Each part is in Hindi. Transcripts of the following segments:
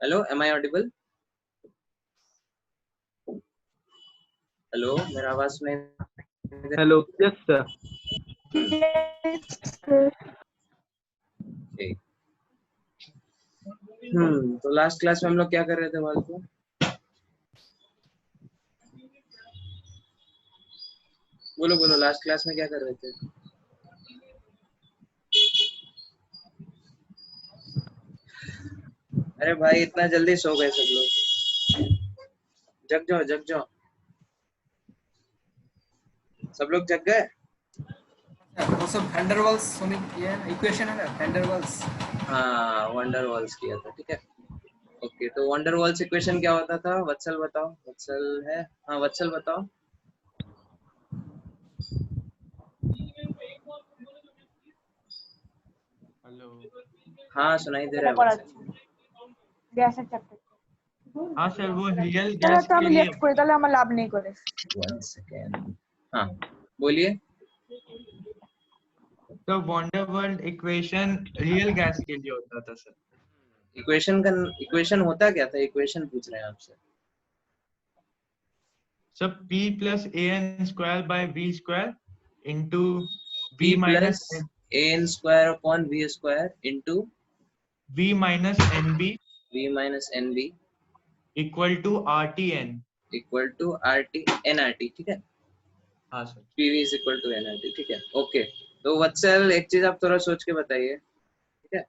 Hello, am I audible? Hello, मेरा आवाज सुनाई दे हेलो, यस सर। रही? तो लास्ट क्लास में हम लोग क्या कर रहे थे वालेकुम? बोलो बोलो, लास्ट क्लास में क्या कर रहे थे? अरे भाई, इतना जल्दी सो गए सब लोग? जग जाओ जग जाओ, सब लोग जग गए? वो सब वंडरवॉल्स ये इक्वेशन है ना, वंडरवॉल्स। हाँ, वंडरवॉल्स किया था, ठीक है। ओके, तो वंडरवॉल्स इक्वेशन क्या होता था? वत्सल बताओ। वत्सल है? हाँ, वत्सल बताओ। हेलो। हाँ, सुनाई दे रहा है वत्सल। গ্যাসের চ্যাপ্টার हाँ सर, वो रियल তাহলে गैस তো के আমি लिए। লেফট করি, তাহলে আমার লাভ নেই করে। 1 सेकेंड। हाँ, बोलिए। तो वंडरवर्ल्ड इक्वेशन रियल गैस के लिए होता था सर। इक्वेशन होता क्या था? इक्वेशन पूछ रहे हैं आपसे। सब p plus a n square by v square into p v plus minus an square upon v square into v minus n b v minus n b equal to R T n. Equal to R T n R T, ठीक है। हाँ sir. pv is equal to n R T, ठीक है। ओके, तो वत्सल एक चीज आप थोड़ा सोच के बताइए, ठीक है।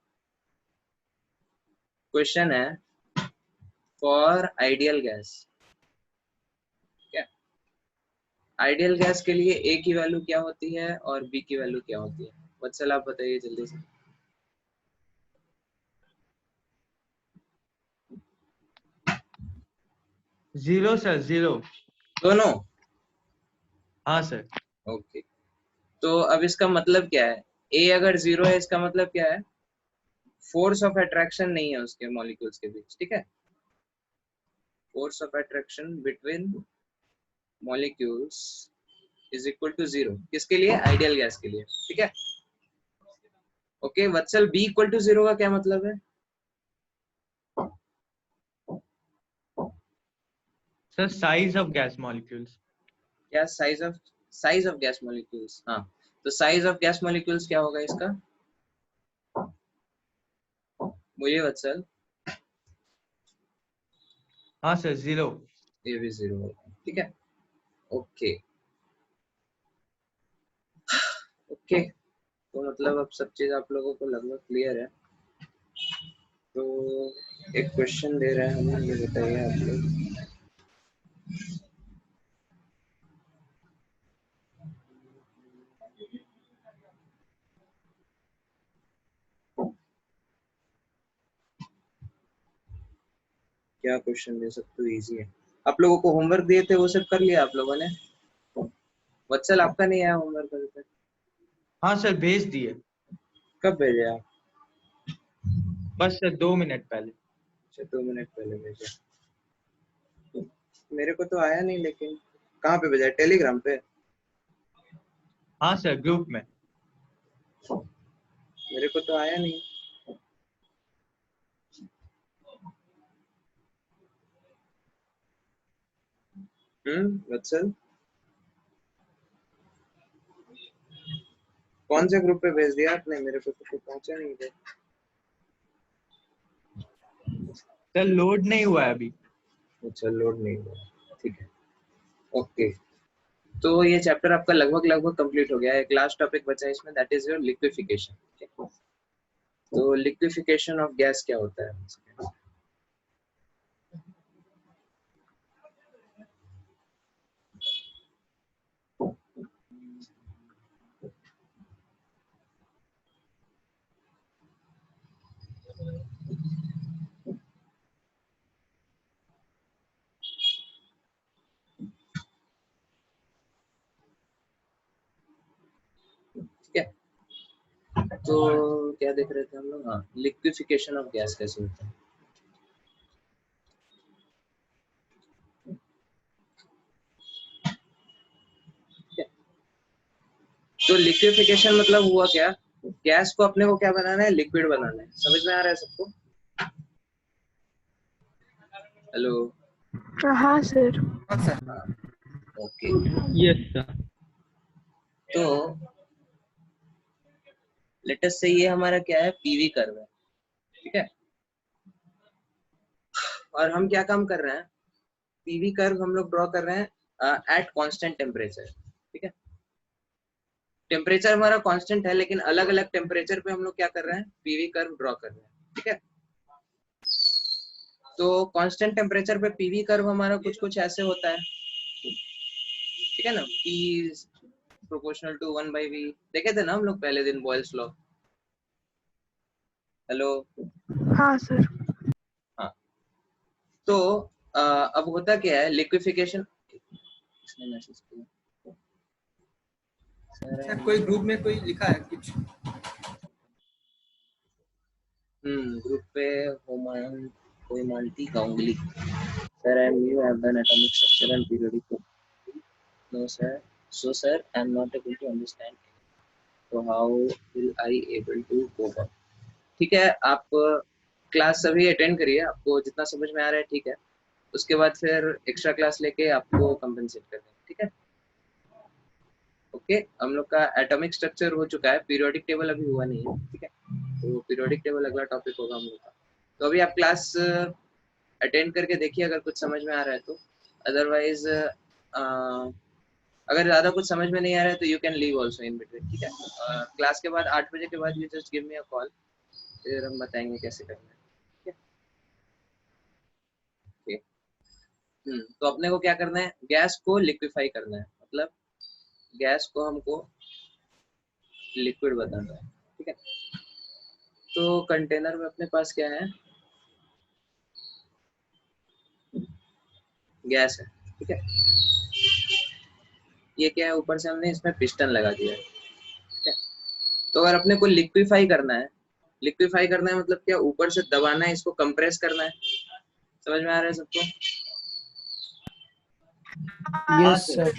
क्वेश्चन है फॉर आइडियल गैस, ठीक है। आइडियल गैस के लिए a की वैल्यू क्या होती है और b की वैल्यू क्या होती है? वत्सल आप बताइए जल्दी से। Zero sir, zero. दोनों? हाँ सर। ओके, तो अब इसका मतलब क्या है? a अगर जीरो है, इसका मतलब क्या है? फोर्स ऑफ अट्रैक्शन नहीं है उसके मॉलिक्यूल्स के बीच, ठीक है। Force of attraction between molecules is equal to zero. किसके लिए? आइडियल गैस के लिए, ठीक है। Okay Vatsal, b equal to zero का क्या मतलब है? Sir size of gas molecules. क्या? Size of gas molecules. हाँ, तो साइज ऑफ गैस मॉलिक्यूल्स क्या होगा इसका? बोलिए वत्सल। हाँ सर, जीरो। ये भी जीरो होगा, ठीक है। ओके ओके, तो मतलब अब सब चीज आप लोगों को लगभग क्लियर है। तो एक क्वेश्चन दे रहे हैं हमें, ये बताइए आप लोग। क्या क्वेश्चन दे सकते हो? इजी है। आप लोगों को होमवर्क दिए थे, वो सब कर लिया आप लोगों ने? वत्सल, आपका नहीं आया होमवर्क अभी तक? हाँ सर, भेज दिए। कब भेजे आप? बस सर 2 मिनट पहले। अच्छा, 2 मिनट पहले भेजा। मेरे को तो आया नहीं, लेकिन कहाँ पे भेजा? टेलीग्राम पे? हाँ सर, ग्रुप में। मेरे को तो आया नहीं। वत्सल, कौन से ग्रुप पे भेज दिया आपने? मेरे को तो पहुंचा नहीं थे। सर लोड नहीं हुआ है अभी। अच्छा, लोड नहीं हुआ, ठीक है। ओके, तो ये चैप्टर आपका लगभग लगभग कंप्लीट हो गया है। एक लास्ट टॉपिक बचा है इसमें, दैट इज योर लिक्विफिकेशन। तो लिक्विफिकेशन ऑफ गैस क्या होता है? ठीक है, तो क्या देख रहे थे हम लोग? हाँ, लिक्विफिकेशन ऑफ गैस कैसे होता है। तो लिक्विफिकेशन मतलब हुआ क्या? गैस को अपने को क्या बनाना है? लिक्विड बनाना है। समझ में आ रहा है सबको? हेलो। हाँ सर। हाँ सर। Okay, yes sir. तो लेटेस्ट से ये हमारा क्या है, पीवी कर्व है, ठीक है। और हम क्या काम कर रहे हैं, पीवी कर्व हम लोग ड्रॉ कर रहे हैं एट कांस्टेंट टेम्परेचर, ठीक है। टेम्परेचर हमारा कांस्टेंट है, लेकिन अलग अलग टेम्परेचर पे हम लोग क्या कर रहे हैं, पीवी कर्व ड्रॉ कर रहे हैं, ठीक है। तो कांस्टेंट टेम्परेचर पे पीवी कर्व हमारा कुछ कुछ ऐसे होता है, ठीक है ना। P is proportional to 1/v, देखे थे ना हम लोग पहले दिन बॉयल्स लॉ। हेलो। हाँ सर। हाँ, तो अब होता क्या है, लिक्विफिकेशन। इसने मैसेज किया सर कोई ग्रुप में कोई लिखा है कुछ? ग्रुप पे होमान कोई मानती Ganguly. Sir I am new, I have done atomic structure and periodic. No sir, so sir I am not able to understand, तो how will I able to cope up. ठीक है, आप क्लास अभी अटेंड करिए, आपको जितना समझ में आ रहा है, ठीक है। उसके बाद फिर एक्स्ट्रा क्लास लेके आपको कंपनसेट कर देंगे, ठीक है। ओके, हम लोग का एटॉमिक स्ट्रक्चर हो चुका है, पीरियोडिक टेबल अभी हुआ नहीं है, ठीक है। तो पीरियोडिक टेबल अगला टॉपिक होगा हम लोग का। तो अभी आप क्लास अटेंड करके देखिए, अगर कुछ समझ में आ रहा है तो। अदरवाइज अगर ज़्यादा कुछ समझ में नहीं आ रहा है तो you can leave also in between, ठीक है। क्लास के बाद 8 बजे के बाद you just give me a call, फिर हम बताएंगे कैसे करना है, ठीक है। तो अपने को क्या करना है, गैस को लिक्विफाई करना है, मतलब गैस को हमको लिक्विड बनाना है, ठीक है। तो कंटेनर में अपने पास क्या है, गैस है, ठीक है। ये क्या है, ऊपर से हमने इसमें पिस्टन लगा दिया है, ठीक है। तो अगर अपने को लिक्विफाई करना है, लिक्विफाई करना है मतलब क्या, ऊपर से दबाना है, इसको कंप्रेस करना है। समझ में आ रहा है सबको? Yes sir.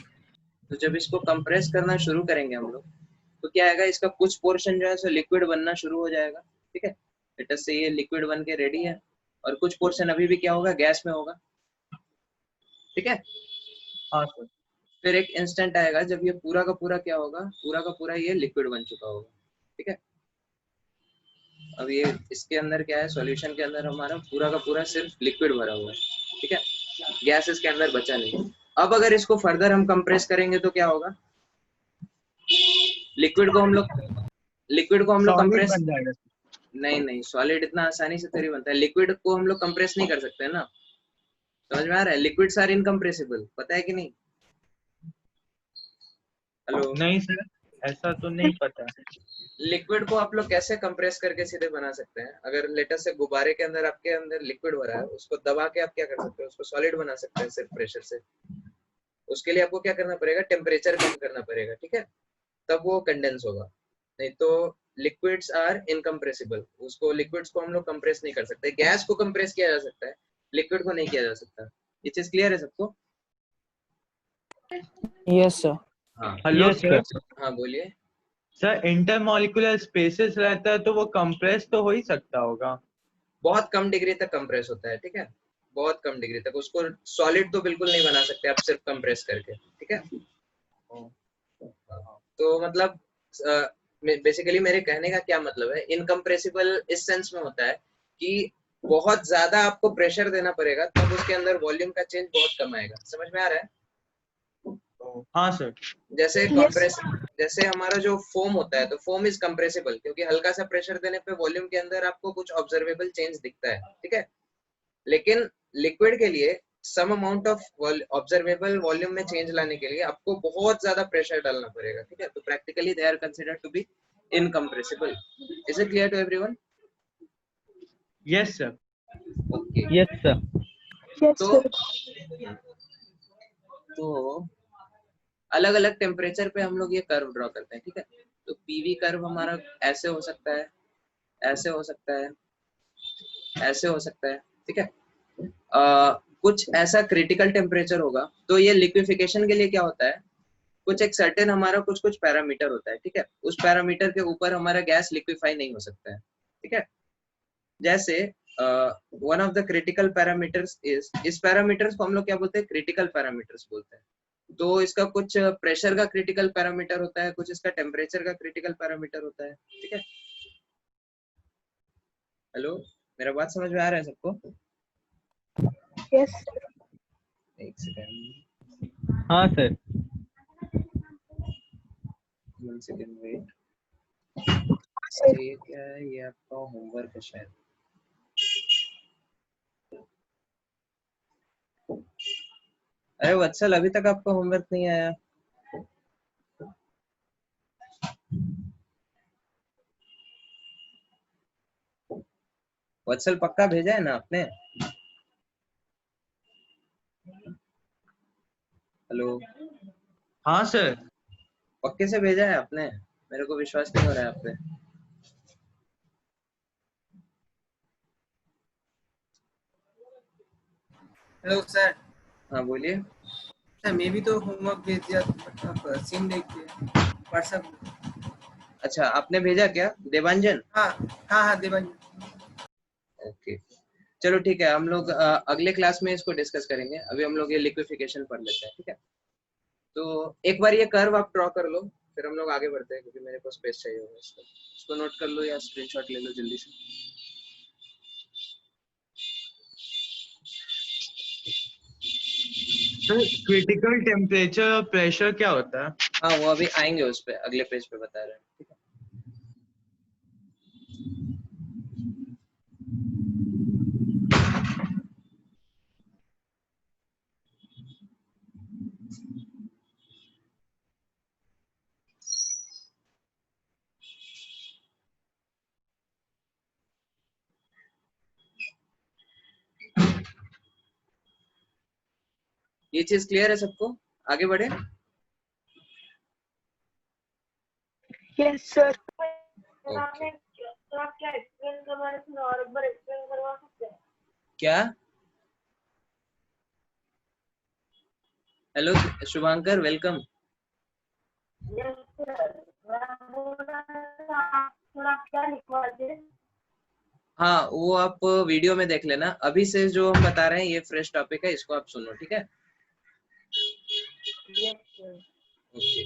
तो जब इसको कंप्रेस करना शुरू करेंगे हम लोग, तो क्या आएगा, इसका कुछ पोर्शन जो है सो लिक्विड बनना शुरू हो जाएगा, ठीक है। लेटेस्ट से ये लिक्विड बन के रेडी है, और कुछ पोर्शन अभी भी क्या होगा, गैस में होगा, ठीक है। हाँ सर। फिर एक इंस्टेंट आएगा जब ये पूरा का पूरा क्या होगा, पूरा का पूरा ये लिक्विड बन चुका होगा, ठीक है। अब ये इसके अंदर क्या है, सॉल्यूशन के अंदर हमारा पूरा का पूरा सिर्फ लिक्विड भरा हुआ है, ठीक है। गैस इसके अंदर बचा नहीं। अब अगर इसको फर्दर हम कंप्रेस करेंगे तो क्या होगा, लिक्विड को हम लोग सॉलिड कंप्रेस, बन जाएगा। नहीं नहीं, सॉलिड इतना आसानी से थोड़ी बनता है, लिक्विड को हम लोग कंप्रेस नहीं कर सकते ना। समझ में आ रहा है, लिक्विड्स आर इनकम्प्रेसिबल, पता है कि नहीं? हेलो। नहीं सर, ऐसा तो नहीं पता। लिक्विड को आप लोग कैसे कंप्रेस करके सीधे बना सकते हैं, अगर लेटेस्ट से गुब्बारे के अंदर आपके अंदर लिक्विड भरा है, उसको दबा के आप क्या कर सकते हो, उसको सॉलिड बना सकते हैं सिर्फ प्रेशर से। उसके लिए आपको क्या करना पड़ेगा, टेम्परेचर कम करना पड़ेगा, ठीक है, तब वो कंडेंस होगा। नहीं तो लिक्विड्स आर इनकम्प्रेसिबल, उसको लिक्विड्स को हम लोग कंप्रेस नहीं कर सकते। गैस को कंप्रेस किया जा सकता है, लिक्विड को नहीं किया जा सकता। ये चीज क्लियर है सबको? Yes sir. हाँ। Hello Yes, sir. sir. हाँ बोलिए। सर इंटरमॉलिक्यूलर स्पेसेस रहता है तो वो कंप्रेस तो हो ही सकता होगा। बहुत कम डिग्री तक कंप्रेस होता है, ठीक है, बहुत कम डिग्री तक। उसको सॉलिड तो बिल्कुल नहीं बना सकते आप सिर्फ कंप्रेस करके, ठीक है। तो मतलब बेसिकली मेरे कहने का क्या मतलब है, इनकम्प्रेसिबल इस सेंस में होता है कि बहुत ज्यादा आपको प्रेशर देना पड़ेगा, तब उसके अंदर वॉल्यूम का चेंज बहुत कम आएगा। समझ में आ रहा है? हाँ सर। जैसे Yes. कंप्रेस, जैसे हमारा जो फोम होता है, तो फोम इज कंप्रेसिबल, क्योंकि हल्का सा प्रेशर देने पे वॉल्यूम के अंदर आपको कुछ ऑब्जर्वेबल चेंज दिखता है, ठीक है। लेकिन लिक्विड के लिए some amount of observable volume में चेंज लाने के लिए आपको बहुत ज्यादा प्रेशर डालना पड़ेगा, ठीक है। तो practically they are considered to be incompressible. Is it clear to everyone? Yes sir. Okay. Yes, sir. Yes, तो sir. अलग अलग टेम्परेचर पे हम लोग ये कर्व ड्रॉ करते हैं, ठीक है। तो पीवी कर्व हमारा ऐसे हो सकता है, ऐसे हो सकता है, ऐसे हो सकता है, ठीक है। कुछ ऐसा क्रिटिकल टेम्परेचर होगा, तो ये लिक्विफिकेशन के लिए क्या होता है, कुछ एक सर्टेन हमारा कुछ कुछ पैरामीटर होता है, ठीक है। उस पैरामीटर के ऊपर हमारा गैस लिक्विफाई नहीं हो सकता है, ठीक है। जैसे one of the critical parameters is, इस पैरामीटर्स को हम लोग क्या बोलते हैं, क्रिटिकल पैरामीटर्स बोलते हैं। तो इसका कुछ प्रेशर का क्रिटिकल पैरामीटर होता है, कुछ इसका टेम्परेचर का क्रिटिकल पैरामीटर होता है, ठीक है। हेलो, मेरा बात समझ में आ रहा है सबको? Yes. एक सेकंड, हाँ सर। 1 second wait. Sir. ये क्या है, ये आपका होमवर्क है शायद। अरे वत्सल, अभी तक आपका होमवर्क नहीं आया? वत्सल पक्का भेजा है ना आपने? हेलो, हाँ सर। पक्के से भेजा है आपने? मेरे को विश्वास नहीं हो रहा है आप पे। Hello sir. हाँ बोलिए। सर मैं भी तो होमवर्क भेज दिया, मतलब सीन देख के व्हाट्सएप। अच्छा, आपने भेजा क्या देवांजन? हाँ हाँ हाँ देवांजन। ओके, चलो ठीक है, हम लोग अगले क्लास में इसको डिस्कस करेंगे। अभी हम लोग ये लिक्विफिकेशन पढ़ लेते हैं, ठीक है। तो एक बार ये कर्व आप ड्रॉ कर लो, फिर हम लोग आगे बढ़ते हैं, क्योंकि मेरे को स्पेस चाहिए होगा। इसको नोट कर लो या स्क्रीनशॉट ले लो जल्दी से। सर क्रिटिकल टेम्परेचर और प्रेशर क्या होता है? हाँ, वो अभी आएंगे उस पे, अगले पेज पे बता रहे हैं, ठीक है। ये चीज क्लियर है सबको? आगे बढ़े। Yes, sir. ओके, तो आप क्या एक्सप्लेन करवा रहे थे और एक बार एक्सप्लेन करवा सकते हैं? क्या? Hello Shubhankar, welcome. Yes sir, मैं बोल रहा था आप थोड़ा क्या लिखवा दे। हाँ, वो आप वीडियो में देख लेना। अभी से जो हम बता रहे हैं ये फ्रेश टॉपिक है, इसको आप सुनो, ठीक है। Yes sir. ओके,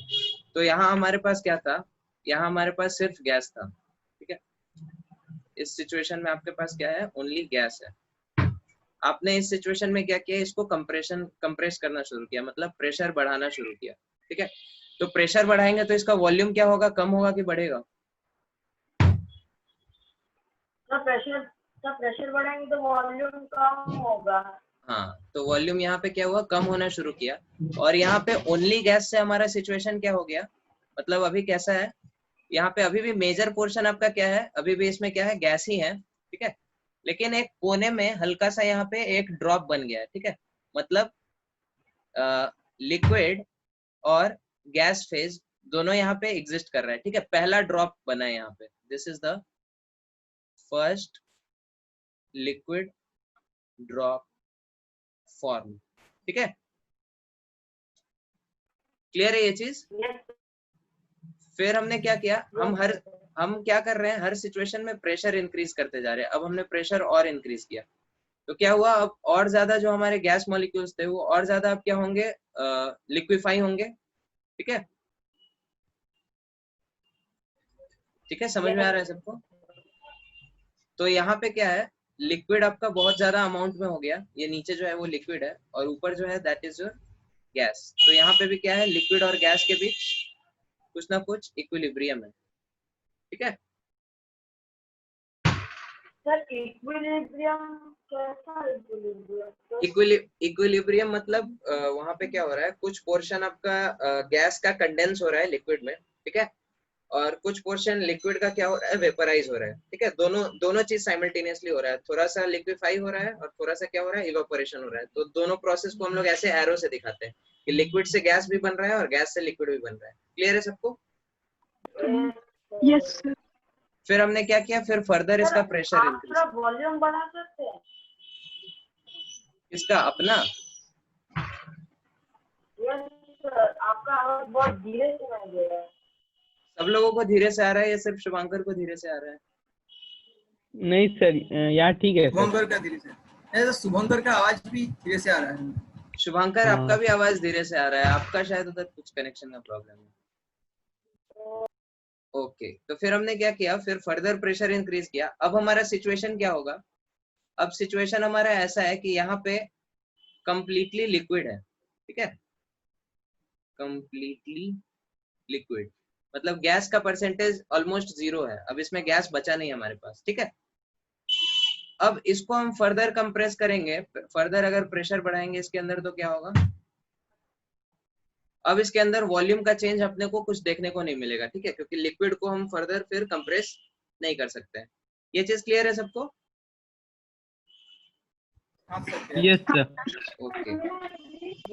तो यहाँ हमारे पास क्या था, यहाँ हमारे पास सिर्फ गैस था, ठीक है। इस सिचुएशन में आपके पास क्या है, ओनली गैस है। आपने इस सिचुएशन में क्या किया, इसको कंप्रेस करना शुरू किया, मतलब प्रेशर बढ़ाना शुरू किया, ठीक है। तो प्रेशर बढ़ाएंगे तो इसका वॉल्यूम क्या होगा, कम होगा कि बढ़ेगा? प्रेशर बढ़ाएंगे तो वॉल्यूम कम होगा। हाँ, तो वॉल्यूम यहाँ पे क्या हुआ, कम होना शुरू किया। और यहाँ पे ओनली गैस से हमारा सिचुएशन क्या हो गया, मतलब अभी कैसा है, यहाँ पे अभी भी मेजर पोर्शन आपका क्या है, अभी भी इसमें क्या है, गैस ही है, ठीक है। लेकिन एक कोने में हल्का सा यहाँ पे एक ड्रॉप बन गया है, ठीक है। मतलब लिक्विड और गैस फेज दोनों यहाँ पे एग्जिस्ट कर रहा है, ठीक है। पहला ड्रॉप बना है यहाँ पे, this is the first liquid drop form, ठीक है। क्लियर है ये चीज? यस फिर हमने क्या किया, हम क्या कर रहे हैं, हर सिचुएशन में प्रेशर इंक्रीज करते जा रहे हैं। अब हमने प्रेशर और इंक्रीज किया, तो क्या हुआ, अब और ज्यादा जो हमारे गैस मॉलिक्यूल्स थे वो और ज्यादा अब क्या होंगे, लिक्विफाई होंगे, ठीक है। ठीक है, समझ में आ रहा है सबको? तो यहाँ पे क्या है, लिक्विड आपका बहुत ज्यादा अमाउंट में हो गया, ये नीचे जो है वो लिक्विड है और ऊपर जो है दैट इज योर गैस। तो यहाँ पे भी क्या है, लिक्विड और गैस के बीच कुछ ना कुछ इक्विलिब्रियम है, ठीक है। सर, इक्विलिब्रियम कैसा इक्विलिब्रियम? इक्विलिब्रियम मतलब वहां पे क्या हो रहा है, कुछ पोर्शन आपका गैस का कंडेंस हो रहा है लिक्विड में, ठीक है। और कुछ पोर्शन लिक्विड का क्या हो रहा है, वेपराइज हो रहा है, ठीक है। दोनों चीज साइमल्टेनियसली हो रहा है, थोड़ा सा लिक्विफाई हो रहा है और थोड़ा सा क्या हो रहा है, इवेपोरेशन हो रहा है। तो दोनों प्रोसेस को हम लोग ऐसे एरो से दिखाते हैं कि लिक्विड से गैस भी बन रहा है और गैस से लिक्विड भी बन रहा है। क्लियर है सबको? Yes, sir. फिर हमने क्या किया, फिर फर्दर इसका प्रेशर आप इंक्रीज। थोड़ा वॉल्यूम बढ़ा सकते हैं? इसका अपना यस सर, आपका आवाज बहुत धीरे सुनाई दे रहा है। सब लोगों को धीरे से आ रहा है या सिर्फ शुभांकर को धीरे से आ रहा है? नहीं सर, यहाँ ठीक है सर। शुभंकर का धीरे से, तो शुभंकर का आवाज भी धीरे से आ रहा है। शुभंकर हाँ। आपका भी आवाज धीरे से आ रहा है, आपका शायद उधर कुछ कनेक्शन का प्रॉब्लम है। ओके, तो फिर हमने क्या किया, फिर फर्दर प्रेशर इंक्रीज किया। अब हमारा सिचुएशन क्या होगा, अब सिचुएशन हमारा ऐसा है कि यहाँ पे कंप्लीटली लिक्विड है, ठीक है, कंप्लीटली लिक्विड मतलब गैस का परसेंटेज ऑलमोस्ट 0 है, अब इसमें गैस बचा नहीं हमारे पास, ठीक है। अब इसको हम फर्दर कंप्रेस करेंगे, फर्दर अगर प्रेशर बढ़ाएंगे इसके अंदर तो क्या होगा, अब इसके अंदर वॉल्यूम का चेंज अपने को कुछ देखने को नहीं मिलेगा, ठीक है, क्योंकि लिक्विड को हम फर्दर फिर कंप्रेस नहीं कर सकते हैं। ये चीज क्लियर है सबको? Yes sir. ओके,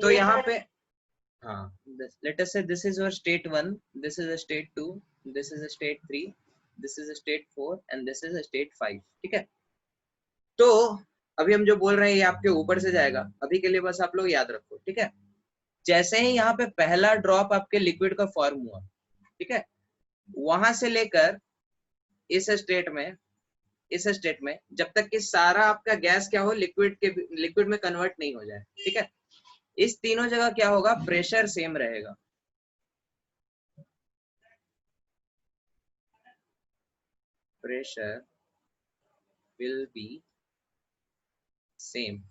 तो यहाँ पे हाँ, let us say this is your state 1, this is a state 2, this is a state 3, this is a state 4 and this is a state 5, ठीक है। तो अभी हम जो बोल रहे हैं ये आपके ऊपर से जाएगा, अभी के लिए बस आप लोग याद रखो, ठीक है। जैसे ही यहाँ पे पहला ड्रॉप आपके लिक्विड का फॉर्म हुआ, ठीक है, वहां से लेकर इस स्टेट में जब तक कि सारा आपका गैस क्या हो, लिक्विड में कन्वर्ट नहीं हो जाए, ठीक है, इस तीनों जगह क्या होगा, प्रेशर सेम रहेगा। Pressure will be same.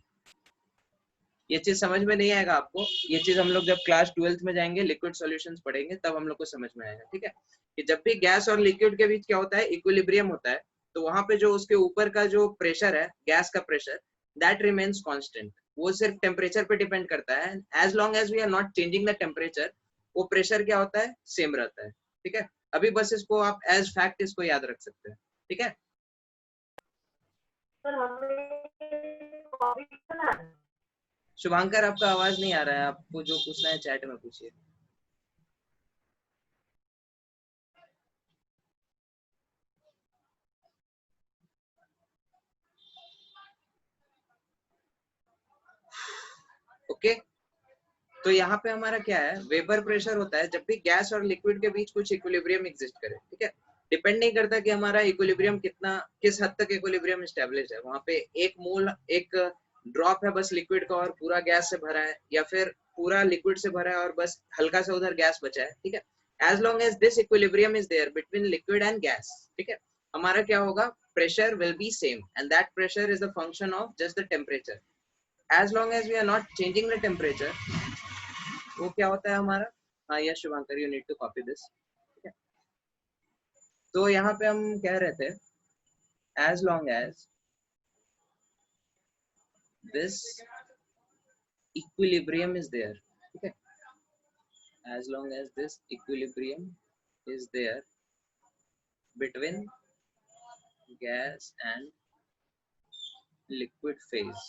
ये चीज समझ में नहीं आएगा आपको, ये चीज हम लोग जब क्लास 12th में जाएंगे, लिक्विड सॉल्यूशंस पढ़ेंगे, तब हम लोग को समझ में आएगा, ठीक है, कि जब भी गैस और लिक्विड के बीच क्या होता है, इक्विलिब्रियम होता है, तो वहां पे जो उसके ऊपर का जो प्रेशर है, गैस का प्रेशर, दैट रिमेन्स कांस्टेंट, वो सिर्फ टेम्परेचर पे डिपेंड करता है। As long as we are not changing the temperature, वो प्रेशर क्या होता है, सेम रहता है, ठीक है। अभी बस इसको आप एज फैक्ट इसको याद रख सकते हैं, ठीक है। सर हमें कॉपी करना है। शुभांकर आपका आवाज नहीं आ रहा है, आपको जो पूछना है चैट में पूछिए। ओके, तो यहाँ पे हमारा क्या है, वेपर प्रेशर होता है जब भी गैस और लिक्विड के बीच कुछ इक्विलिब्रियम एग्जिस्ट करे, ठीक है। डिपेंड नहीं करता कि हमारा इक्विलिब्रियम कितना, किस हद तक इक्विलिब्रियम एस्टेब्लिश है, वहां पे एक ड्रॉप है बस लिक्विड का और पूरा गैस से भरा है, या फिर पूरा लिक्विड से भरा है और बस हल्का सा उधर गैस बचा है, ठीक है। As long as this equilibrium is there between liquid and gas, ठीक है, हमारा क्या होगा, pressure will be same and that pressure is the function of just the temperature. As long as we are not changing the temperature, वो क्या होता है हमारा, हाँ yes Shubhankar, you need to copy this, ठीक है। तो यहाँ पे हम कह रहे थे, as long as this equilibrium is there, ठीक है, as long as this equilibrium is there between gas and liquid phase,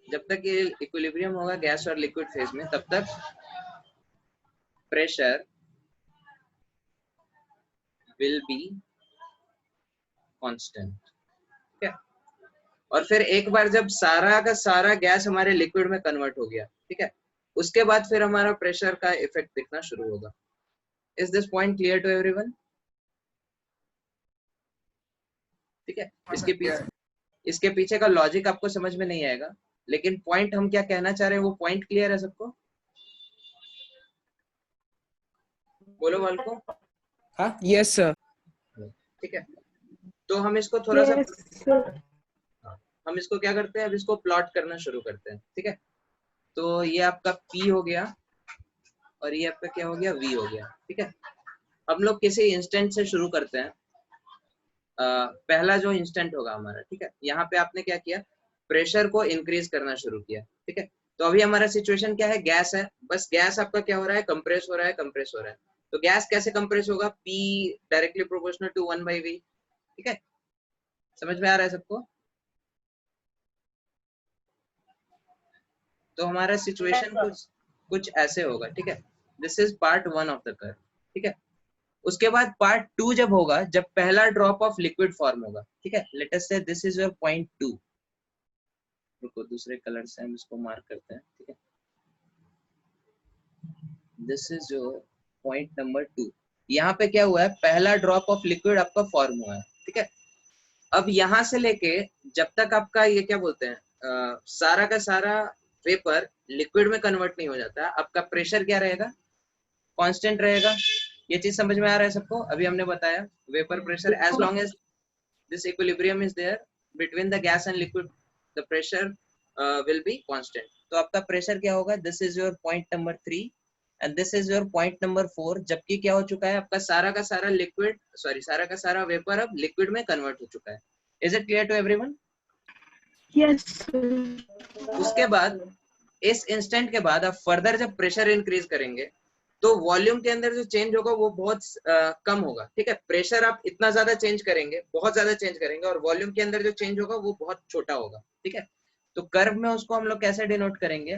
जब तक ये इक्विलिब्रियम होगा गैस और लिक्विड फेज में, तब तक प्रेशर विल बी कांस्टेंट, ठीक है। और फिर एक बार जब सारा का सारा गैस हमारे लिक्विड में कन्वर्ट हो गया, ठीक है, उसके बाद फिर हमारा प्रेशर का इफेक्ट दिखना शुरू होगा। Is this point clear to everyone? ठीक है, इसके पीछे का लॉजिक आपको समझ में नहीं आएगा, लेकिन पॉइंट हम क्या कहना चाह रहे हैं वो पॉइंट क्लियर है सबको? बोलो वाल्को। हाँ यस सर। ठीक है, तो हम इसको थोड़ा सा, Yes, sir. हम इसको क्या करते हैं, अब इसको प्लॉट करना शुरू करते हैं, ठीक है। तो ये आपका P हो गया और ये आपका क्या हो गया, V हो गया, ठीक है। हम लोग किसी इंस्टेंट से शुरू करते हैं, पहला जो इंस्टेंट होगा हमारा, ठीक है, यहाँ पे आपने क्या किया, प्रेशर को इंक्रीज करना शुरू किया, ठीक है। तो अभी हमारा सिचुएशन क्या है, गैस है, बस गैस आपका क्या हो रहा है, कंप्रेस हो रहा है, कंप्रेस हो रहा है। तो गैस कैसे कंप्रेस होगा, P directly proportional to 1/V, ठीक है। समझ में आ रहा है सबको? तो हमारा सिचुएशन कुछ ऐसे होगा, ठीक है। This is part 1 of the curve, ठीक है। उसके बाद पार्ट 2 जब होगा, जब पहला ड्रॉप ऑफ लिक्विड फॉर्म होगा, ठीक है। लेट अस से दिस इज योर पॉइंट 2, रुको दूसरे कलर से हम इसको मार्क करते हैं, ठीक है। This is your point number 2, यहाँ पे क्या हुआ है, पहला ड्रॉप ऑफ लिक्विड आपका फॉर्म हुआ है, ठीक है। अब यहाँ से लेके जब तक आपका ये क्या बोलते हैं सारा का सारा वेपर लिक्विड में कन्वर्ट नहीं हो जाता, आपका प्रेशर क्या रहेगा, कांस्टेंट रहेगा। ये चीज समझ में आ रहा है सबको? अभी हमने बताया vapour pressure as long as this equilibrium is there between the gas and liquid the pressure will be constant. तो आपका प्रेशर क्या होगा, this is your point number 3 and this is your point number 4। जबकि क्या हो चुका है, आपका सारा का सारा लिक्विड सारा का सारा वेपर अब लिक्विड में कन्वर्ट हो चुका है। Is it clear to everyone? Yes, sir. उसके बाद इस इंस्टेंट के बाद आप फर्दर जब प्रेशर इंक्रीज करेंगे तो वॉल्यूम के अंदर जो चेंज होगा वो बहुत कम होगा, ठीक है। प्रेशर आप इतना ज्यादा चेंज करेंगे, बहुत ज्यादा चेंज करेंगे, और वॉल्यूम के अंदर जो चेंज होगा वो बहुत छोटा होगा, ठीक है। तो कर्व में उसको हम लोग कैसे डिनोट करेंगे,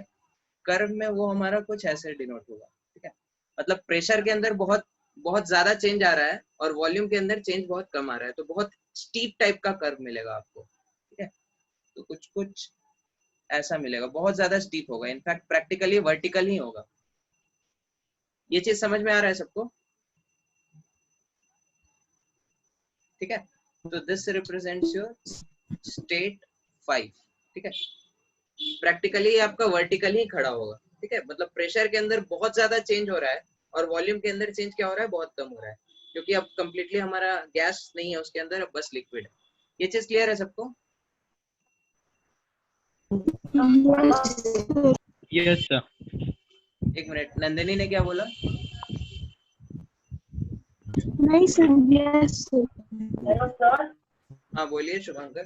कर्व में वो हमारा कुछ ऐसे डिनोट होगा, ठीक है। मतलब प्रेशर के अंदर बहुत बहुत ज्यादा चेंज आ रहा है और वॉल्यूम के अंदर चेंज बहुत कम आ रहा है, तो बहुत स्टीप टाइप का कर्व मिलेगा आपको, ठीक है। तो कुछ कुछ ऐसा मिलेगा, बहुत ज्यादा स्टीप होगा, इनफैक्ट प्रैक्टिकली वर्टिकल ही होगा। ये चीज समझ में आ रहा है सबको? ठीक है। तो दिस रिप्रेजेंट्स योर स्टेट 5, ठीक है। प्रैक्टिकली आपका वर्टिकल ही खड़ा होगा, ठीक है। मतलब प्रेशर के अंदर बहुत ज्यादा चेंज हो रहा है और वॉल्यूम के अंदर चेंज क्या हो रहा है, बहुत कम हो रहा है, क्योंकि अब कंप्लीटली हमारा गैस नहीं है उसके अंदर, अब बस लिक्विड है। ये चीज क्लियर है सबको? Yes sir. एक मिनट, नंदिनी ने क्या बोला? नहीं sir, yes sir. Hello sir. हाँ बोलिए शुभांकर।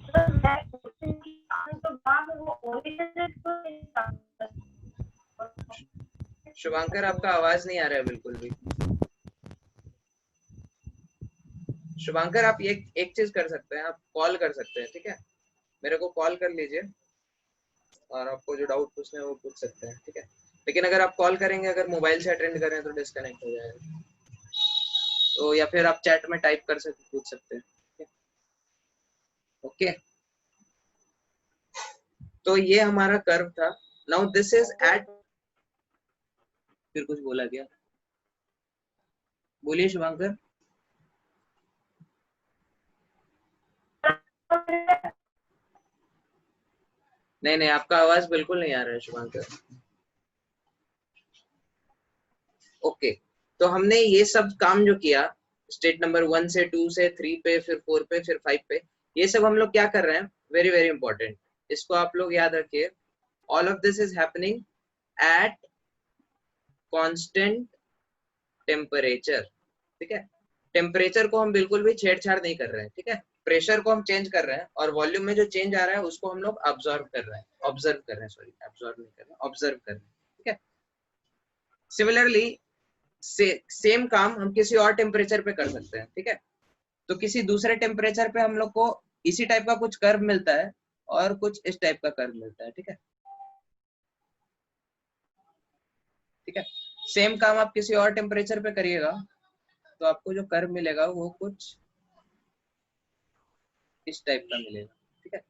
सर मैं तो बाद वो ओरिजिनल तो शुभांकर आपका आवाज नहीं आ रहा है बिल्कुल भी। शुभांकर आप एक चीज कर सकते हैं, आप कॉल कर सकते हैं, ठीक है। मेरे को कॉल कर लीजिए और आपको जो डाउट पूछना है वो पूछ सकते हैं, ठीक है। लेकिन अगर आप कॉल करेंगे, अगर मोबाइल से अटेंड करें तो डिस्कनेक्ट हो जाएगा, तो या फिर आप चैट में टाइप कर सकते, पूछ सकते हैं, ओके। तो ये हमारा कर्व था। नाउ दिस इज एट, फिर कुछ बोला क्या? बोलिए शुभांकर। नहीं नहीं, आपका आवाज बिल्कुल नहीं आ रहा है शुभांकर। ओके, तो हमने ये सब काम जो किया स्टेट नंबर 1 से 2 से 3 पे, फिर 4 पे, फिर 5 पे, ये सब हम लोग क्या कर रहे हैं, वेरी वेरी इंपॉर्टेंट, इसको आप लोग याद रखिए। All of this is happening at constant temperature, ठीक है। टेम्परेचर को हम बिल्कुल भी छेड़छाड़ नहीं कर रहे हैं, ठीक है। प्रेशर को हम चेंज कर रहे हैं और वॉल्यूम में जो चेंज आ रहा है उसको हम लोग ऑब्जर्व कर रहे हैं, ऑब्जर्व कर रहे हैं, सॉरी ऑब्जर्व नहीं कर रहे हैं, ऑब्जर्व कर रहे हैं, ठीक है। सिमिलरली सेम काम हम किसी और टेम्परेचर पे कर सकते हैं, ठीक है। तो किसी दूसरे टेम्परेचर पे हम लोग को इसी टाइप का कुछ कर्व मिलता है और कुछ इस टाइप का कर्व मिलता है, ठीक है, ठीक है। सेम काम आप किसी और टेम्परेचर पे करिएगा तो आपको जो कर्व मिलेगा वो कुछ इस टाइप का मिलेगा, ठीक है।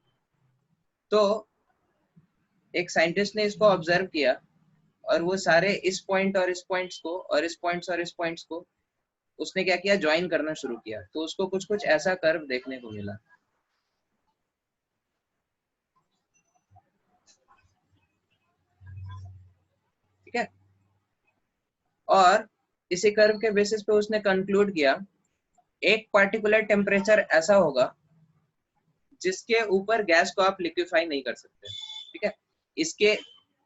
तो एक साइंटिस्ट ने इसको ऑब्जर्व किया और वो सारे इस पॉइंट और इस पॉइंट्स को और इस पॉइंट्स और इस पॉइंट्स को उसने क्या किया, ज्वाइन करना शुरू किया, तो उसको कुछ कुछ ऐसा कर्व देखने को मिला, ठीक है। और इसी कर्व के बेसिस पे उसने कंक्लूड किया एक पर्टिकुलर टेम्परेचर ऐसा होगा जिसके ऊपर गैस को आप लिक्विफाई नहीं कर सकते, ठीक है। इसके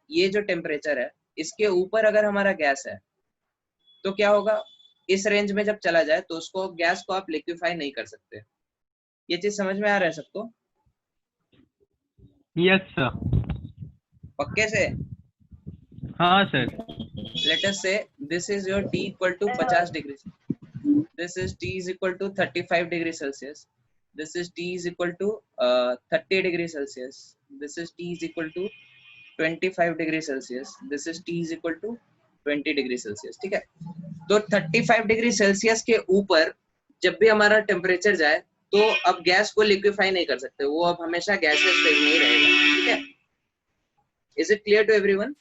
ये जो टेम्परेचर है इसके ऊपर अगर हमारा गैस है तो क्या होगा, इस रेंज में जब चला जाए तो उसको गैस को आप लिक्विफाई नहीं कर सकते। ये चीज समझ में आ रहा है सबको? Yes sir. पक्के से? हाँ sir. Let us say this is your T equal to 50 degrees. This is T is equal to 35 degrees Celsius. This is T is equal to 30 degrees Celsius. This is T is equal to 25 degrees Celsius. This is T is equal to 20 degrees Celsius, ठीक है। तो 35 डिग्री सेल्सियस के ऊपर जब भी हमारा टेम्परेचर जाए तो अब गैस को लिक्विफाई नहीं कर सकते, वो अब हमेशा गैसियस फेज में ही रहेगा, ठीक है। Is it clear to everyone?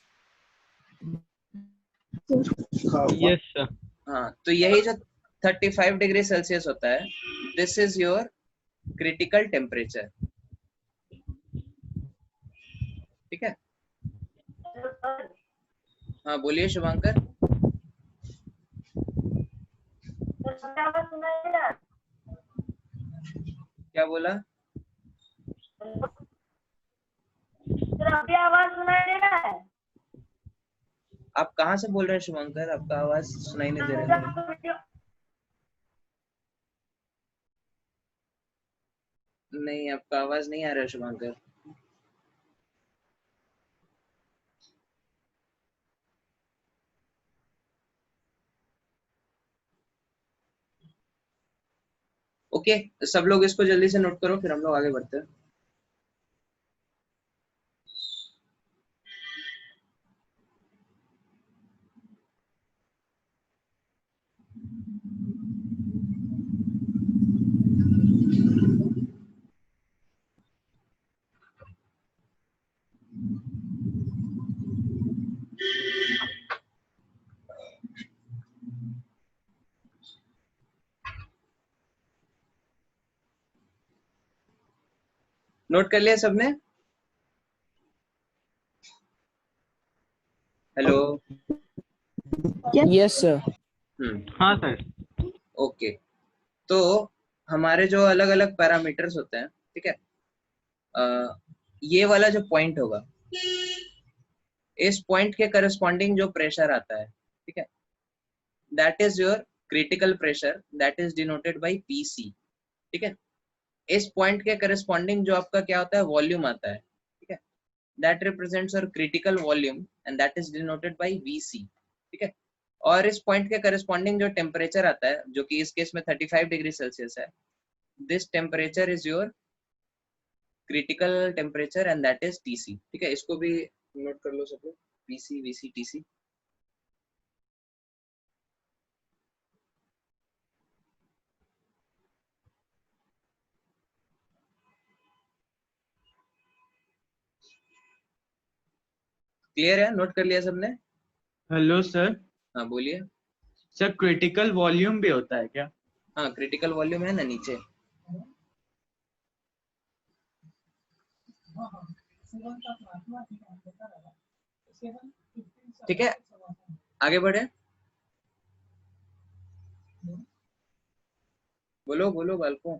Yes, sir. हाँ, तो यही जो 35 डिग्री सेल्सियस होता है, this is your critical temperature. ठीक है, हाँ बोलिए शुभंकर। क्या बोला? अभी आवाज सुनाई दे रहा है? आप कहाँ से बोल रहे हैं शुभंकर? आपका आवाज सुनाई नहीं दे रहा है। नहीं, आपका आवाज नहीं आ रहा है शुभंकर। ओके, सब लोग इसको जल्दी से नोट करो, फिर हम लोग आगे बढ़ते हैं। नोट कर लिया सबने? हेलो? Yes, sir. हाँ सर। ओके, तो हमारे जो अलग अलग पैरामीटर्स होते हैं, ठीक है, ये वाला जो पॉइंट होगा, इस पॉइंट के करस्पॉन्डिंग जो प्रेशर आता है, ठीक है, that is your critical pressure, that is denoted by PC. ठीक है, इस पॉइंट के करस्पॉन्डिंग जो आपका क्या होता है, वॉल्यूम आता है, ठीक है, that represents your critical volume and that is denoted by VC. ठीक है, और इस पॉइंट के करस्पॉन्डिंग जो टेम्परेचर आता है, जो कि इस केस में 35 डिग्री सेल्सियस है, this temperature is your critical temperature and that is TC. ठीक है, इसको भी नोट कर लो सब लोग, पीसी वीसी टीसी। क्लियर है? नोट कर लिया सबने? Hello sir. हाँ बोलिए। सर क्रिटिकल वॉल्यूम भी होता है क्या? हाँ, क्रिटिकल वॉल्यूम है ना नीचे। ठीक है, आगे बढ़े। बोलो बोलो बालकों।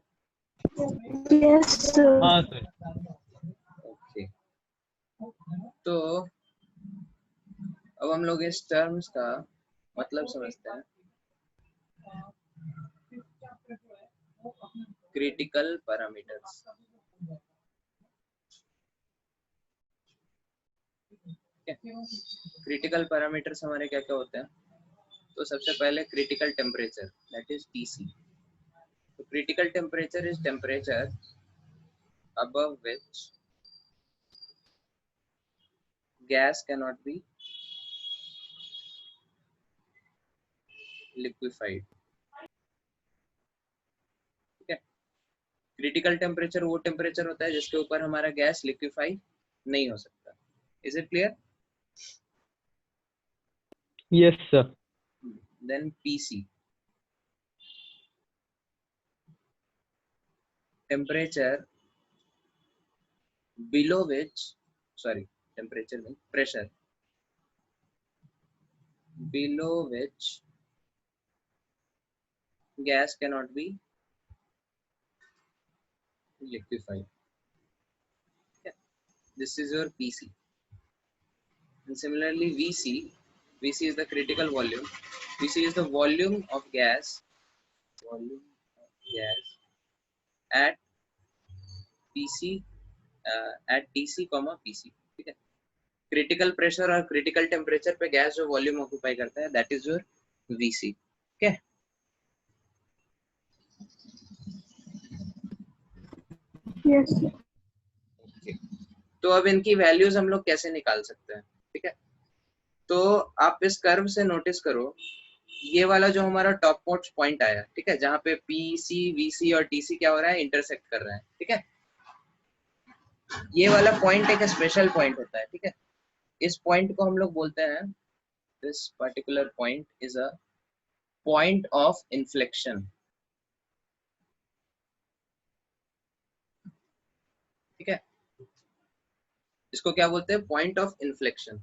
Yes, sir. हाँ सर। ओके, तो अब हम लोग इस टर्म्स का मतलब समझते हैं। क्रिटिकल पैरामीटर्स, क्रिटिकल पैरामीटर्स हमारे क्या क्या होते हैं? तो सबसे पहले critical temperature, that is TC. तो critical temperature is temperature above which gas cannot be liquefied। ठीक है, क्रिटिकल टेम्परेचर वो टेम्परेचर होता है जिसके ऊपर हमारा गैस लिक्विफाई नहीं हो सकता। Is it clear? Yes, sir. Then PC, temperature below which, sorry, temperature नहीं, pressure below which gas cannot be liquefied। Okay, this is your PC. And similarly VC is the critical volume. VC is the volume of gas at PC at TC, PC। ठीक है, क्रिटिकल प्रेशर और क्रिटिकल टेम्परेचर पे गैस जो वॉल्यूम ऑक्यूपाई करता है, दैट इज योर VC। ठीक है, Yes, sir. तो अब इनकी वैल्यूज हम लोग कैसे निकाल सकते हैं? ठीक है, तो आप इस कर्व से नोटिस करो, ये वाला जो हमारा टॉप मोस्ट पॉइंट आया, ठीक है, जहाँ पे PC, VC और TC क्या हो रहा है, इंटरसेक्ट कर रहा है। ठीक है, ये वाला पॉइंट एक स्पेशल पॉइंट होता है। ठीक है, इस पॉइंट को हम लोग बोलते हैं this particular point is a point of inflection. ठीक है, इसको क्या बोलते हैं? Point of inflection.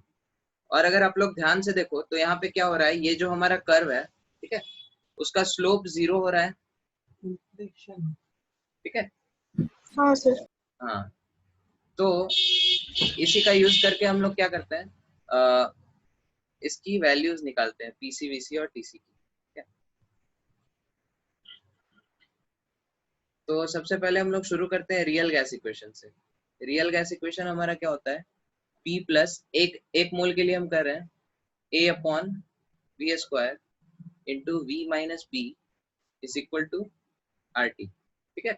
और अगर आप लोग ध्यान से देखो तो यहाँ पे क्या हो रहा है, ये जो हमारा कर्व है, ठीक है, उसका स्लोप 0 हो रहा है, ठीक है। हाँ सर। हाँ, तो इसी का यूज करके हम लोग क्या करते हैं, इसकी वैल्यूज निकालते हैं, पीसी, वीसी और टीसी की। ठीक है, तो सबसे पहले हम लोग शुरू करते हैं रियल गैस इक्वेशन से। रियल गैस इक्वेशन हमारा क्या होता है? P प्लस एक मोल के लिए हम कर रहे हैं A upon V square into V minus B is equal to RT। ठीक है,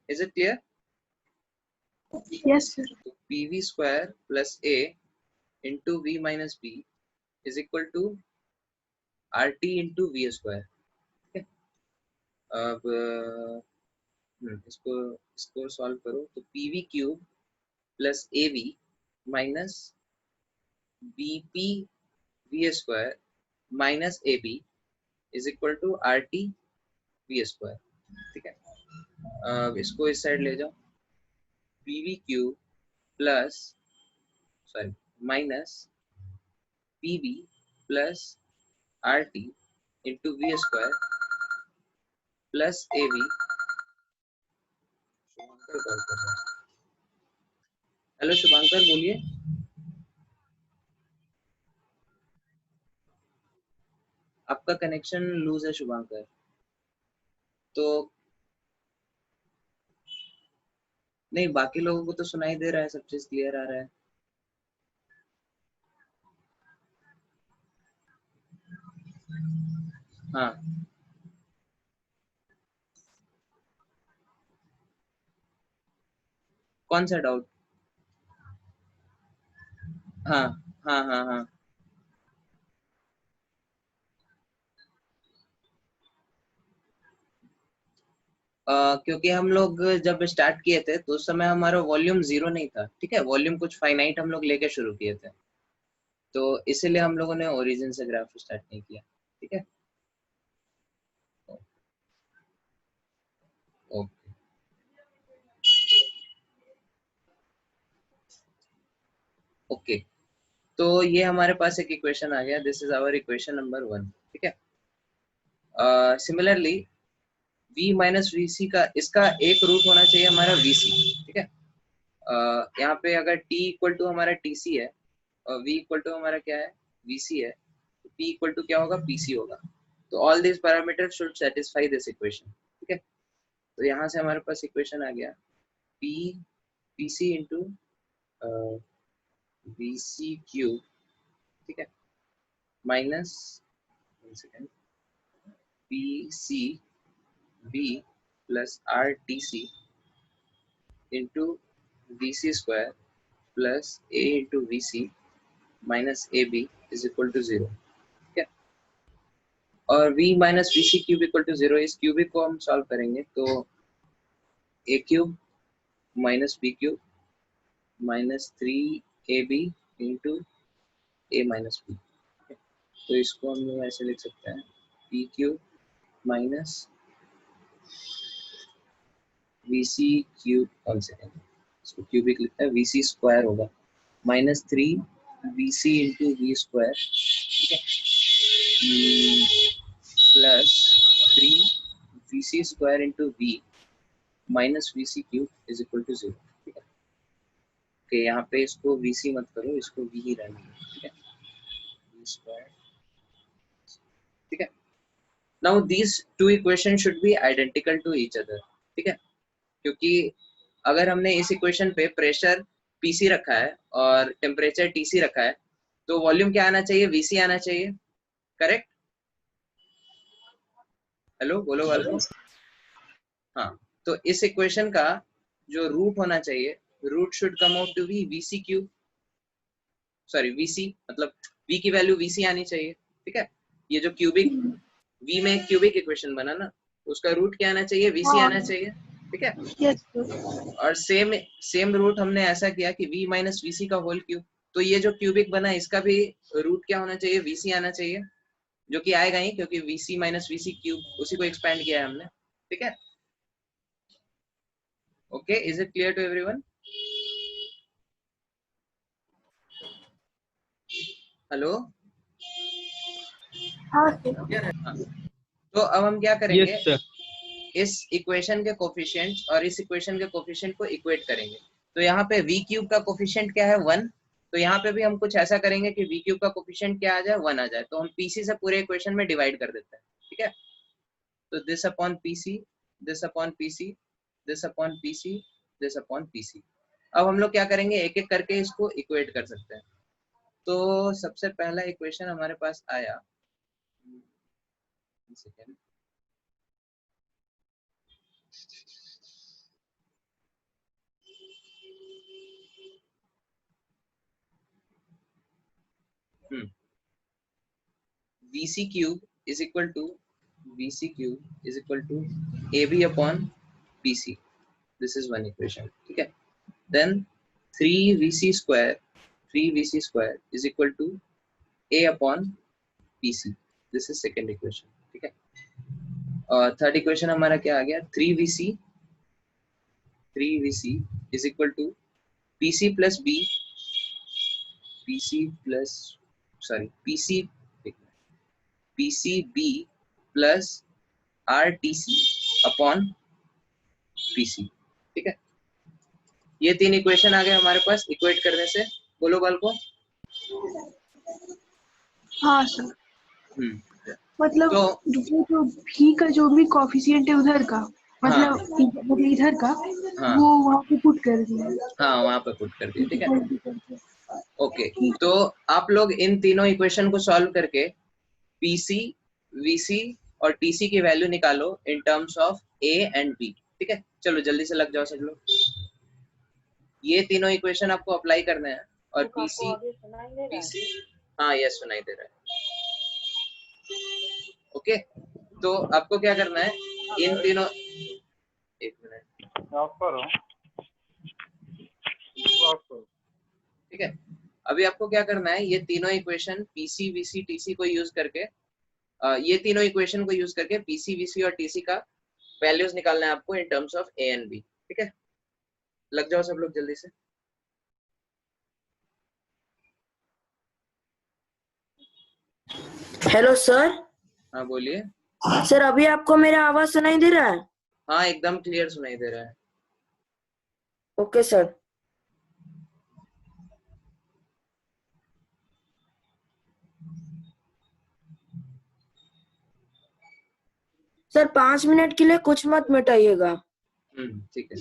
is it clear? Yes sir. तो PV square plus A into V minus B is equal to RT into V square. ठीक है, अब इसको सॉल्व करो तो PV cube plus AV minus BP V square minus AB is equal to RT V square. ठीक है, अब इसको इस साइड ले जाओ, PV cube plus minus PV plus RT into V square plus AB। Hello Shubhankar, बोलिए। आपका कनेक्शन लूज है शुभांकर, तो नहीं, बाकी लोगों को तो सुनाई दे रहा है, सब चीज क्लियर आ रहा है। हाँ, कौन सा डाउट? हाँ हाँ हाँ हाँ, क्योंकि हम लोग जब स्टार्ट किए थे तो उस समय हमारा वॉल्यूम 0 नहीं था। ठीक है, वॉल्यूम कुछ फाइनाइट हम लोग लेके शुरू किए थे, तो इसीलिए हम लोगों ने ओरिजिन से ग्राफ स्टार्ट नहीं किया। ठीक है, ओके, ओके, तो ये हमारे पास एक इक्वेशन आ गया, this is our equation number 1। ठीक है, similarly v minus V C का, इसका एक रूट होना चाहिए हमारा vc। ठीक है, यहाँ पे अगर t इक्वल टू हमारा tc है और v इक्वल टू हमारा क्या है, vc है, तो p इक्वल टू क्या होगा, pc होगा। तो all this parameter should satisfy this equation. ठीक है, तो यहाँ से हमारे पास इक्वेशन आ गया p pc into vc cube, ठीक है, minus pc v plus RTC into VC square plus A into VC minus AB is equal to 0। ठीक है, और V minus VC cube equal to 0, इस क्यूबिक को हम सॉल्व करेंगे तो A cube minus B cube minus 3AB into A minus B। तो इसको हम लोग ऐसे लिख सकते हैं, P cube minus VC cube, one second, इसको क्यूबिक लिखता है, VC स्क्वायर होगा minus 3 VC into V square, ठीक है, plus 3 VC square into V minus VC cube is equal to 0। ठीक है, ओके, यहाँ पे इसको VC मत करो, इसको V ही रहने दो। ठीक है, V स्क्वायर। ठीक है, now these two equation should be identical to each other. ठीक है, क्योंकि अगर हमने इस इक्वेशन पे प्रेशर PC रखा है और टेम्परेचर TC रखा है, तो वॉल्यूम क्या आना चाहिए, VC आना चाहिए, करेक्ट? हेलो, बोलो वालों। हाँ, तो इस इक्वेशन का जो रूट होना चाहिए, root should come out to be VC cube, sorry VC मतलब V की वैल्यू VC आनी चाहिए। ठीक है, ये जो क्यूबिक V में क्यूबिक इक्वेशन बना ना, उसका रूट क्या आना चाहिए, VC आना चाहिए। ठीक है, Yes sir. और सेम रूट हमने ऐसा किया कि V माइनस VC का होल क्यूब, तो ये जो क्यूबिक बना इसका भी रूट क्या होना चाहिए, VC आना चाहिए, जो कि आएगा ही क्योंकि VC माइनस VC क्यूब उसी को एक्सपेंड किया है हमने, ठीक है। Okay, is it clear to everyone? Hello, हाँ सर। तो अब हम क्या करेंगे, Yes, sir. इस इक्वेशन के कोफिशिएंट्स और इस इक्वेशन के कोफिशिएंट को इक्वेट करेंगे। तो यहाँ पे v क्यूब का कोफिशिएंट क्या है 1, तो यहाँ पे भी हम कुछ ऐसा करेंगे कि v क्यूब का कोफिशिएंट क्या आ जाए 1 आ जाए, तो हम pc से पूरे इक्वेशन में डिवाइड कर देते हैं, ठीक है। तो this upon pc, this upon pc, this upon pc, this upon pc। अब हम लोग क्या करेंगे, एक एक करके इसको इक्वेट कर सकते हैं। तो सबसे पहला इक्वेशन हमारे पास आया, second, VC cube is equal to AB upon PC. This is one equation, ठीक है। Then 3VC square is equal to A upon PC. This is second equation, ठीक है। और थर्ड इक्वेशन हमारा क्या आ गया, 3VC is equal to PC plus B, PCB plus RTC upon PC, ठीक है। ये तीन इक्वेशन आ गए हमारे पास इक्वेट करने से, बोलो बाल को। हाँ सर। मतलब तो जो भी का जो भी कॉफिशिएंट है उधर का, मतलब इधर का, हाँ, वो वहाँ पे पुट कर दिया। हाँ वहाँ पे पुट कर दिया, ठीक है। ओके, तो आप लोग इन तीनों इक्वेशन को सॉल्व करके PC, VC और TC की वैल्यू निकालो in terms of A and B, ठीक है। चलो जल्दी से लग जाओ सब लोग, ये तीनों इक्वेशन आपको अप्लाई करना है और PC, हाँ यस सुनाई दे रहा है। ओके, तो आपको क्या करना है, इन तीनों, एक मिनट ऑफ करो, ठीक है। अभी आपको क्या करना है, ये तीनों इक्वेशन PC, VC, TC को यूज करके, ये तीनों इक्वेशन को यूज करके PC, VC और TC का वैल्यूज निकालना है आपको in terms of A and B, ठीक है। लग जाओ सब लोग जल्दी से। Hello sir. हाँ बोलिए। सर अभी आपको मेरा आवाज सुनाई दे रहा है? हाँ एकदम क्लियर सुनाई दे रहा है। Okay sir. सर 5 मिनट के लिए कुछ मत मिटाइएगा। ठीक है।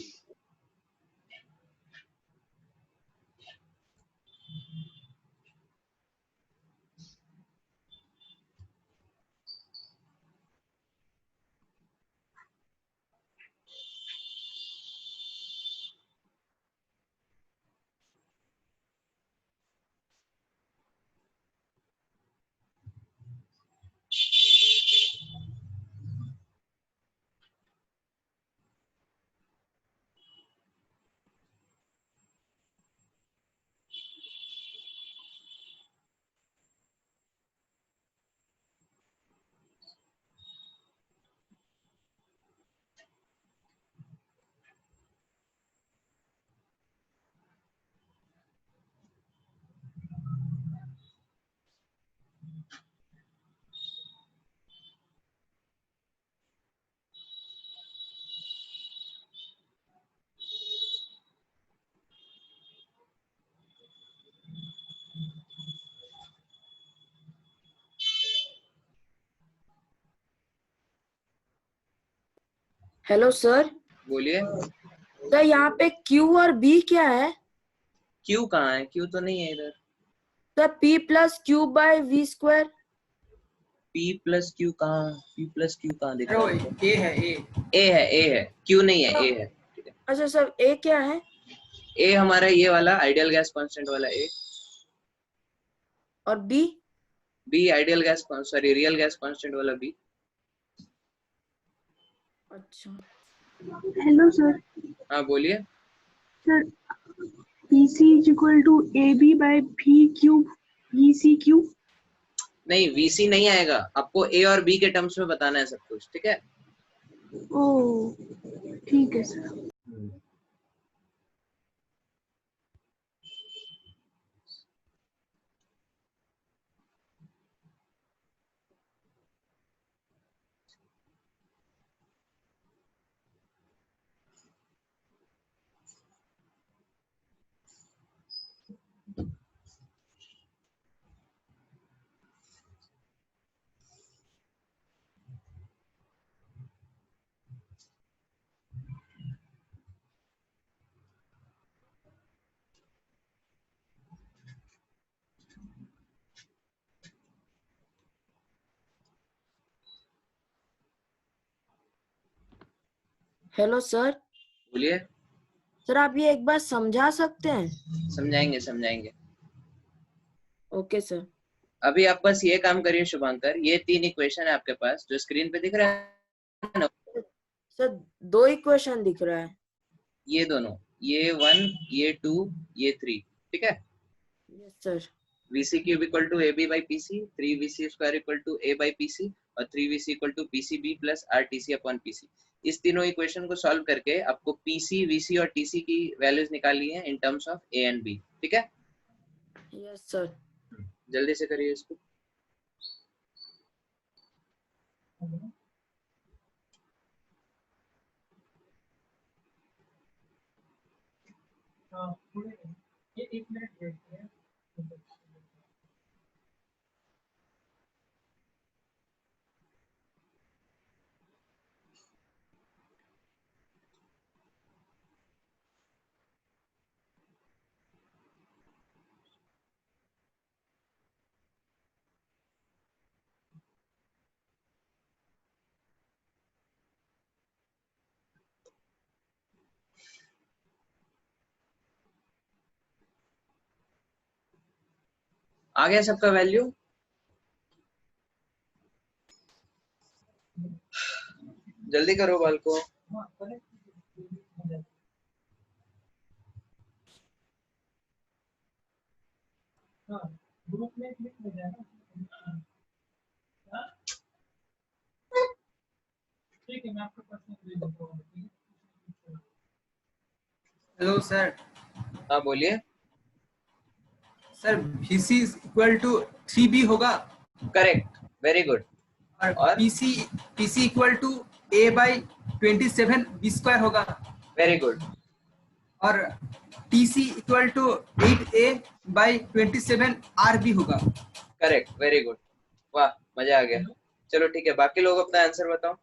Hello sir. बोलिए। सर यहाँ पे Q और B क्या है? Q कहाँ है, Q तो नहीं है इधर। Sir P plus Q by V square. P plus Q कहाँ, P प्लस क्यू कहाँ दिख रहा है? A है, A है, Q नहीं है, A है, ठीक है। अच्छा सर A क्या है? A हमारा ये वाला आइडियल गैस कांस्टेंट वाला A, और B? B ideal gas, sorry real gas constant वाला B। अच्छा। Hello sir. हाँ बोलिए। Sir P BC is equal to AB by V cube BC cube. नहीं, VC नहीं आएगा, आपको A और B के टर्म्स में बताना है सब कुछ, ठीक है? ओह ठीक है सर. Hello sir. बोलिए. सर आप ये एक बार समझा सकते हैं? समझाएंगे समझाएंगे. Okay sir. अभी आप बस ये काम करिए शुभांकर, ये 3 इक्वेशन है आपके पास जो स्क्रीन पे दिख रहा है ना. सर 2 इक्वेशन दिख रहा है. ये दोनों, ये 1, ये 2, ये 3, ठीक है? Yes sir. VC cube equal to AB by PC, 3VC square equal to A by PC और 3VC equal to PCB plus RTC upon PC. इस तीनों इक्वेशन को सॉल्व करके आपको PC, VC और TC की वैल्यूज निकालनी है in terms of A and B, ठीक है? Yes sir. जल्दी से करिए इसको. आ गया सबका वैल्यू? जल्दी करो बालको. Hello sir. हाँ बोलिए. Sir VC is equal to 3B होगा करेक्ट, वेरी गुड. और PC equal to A by 27 B square होगा वेरी गुड. और TC equal to 8A by 27 RB होगा. Correct, very good. वाह, मजा आ गया. चलो ठीक है, बाकी लोग अपना आंसर बताओ.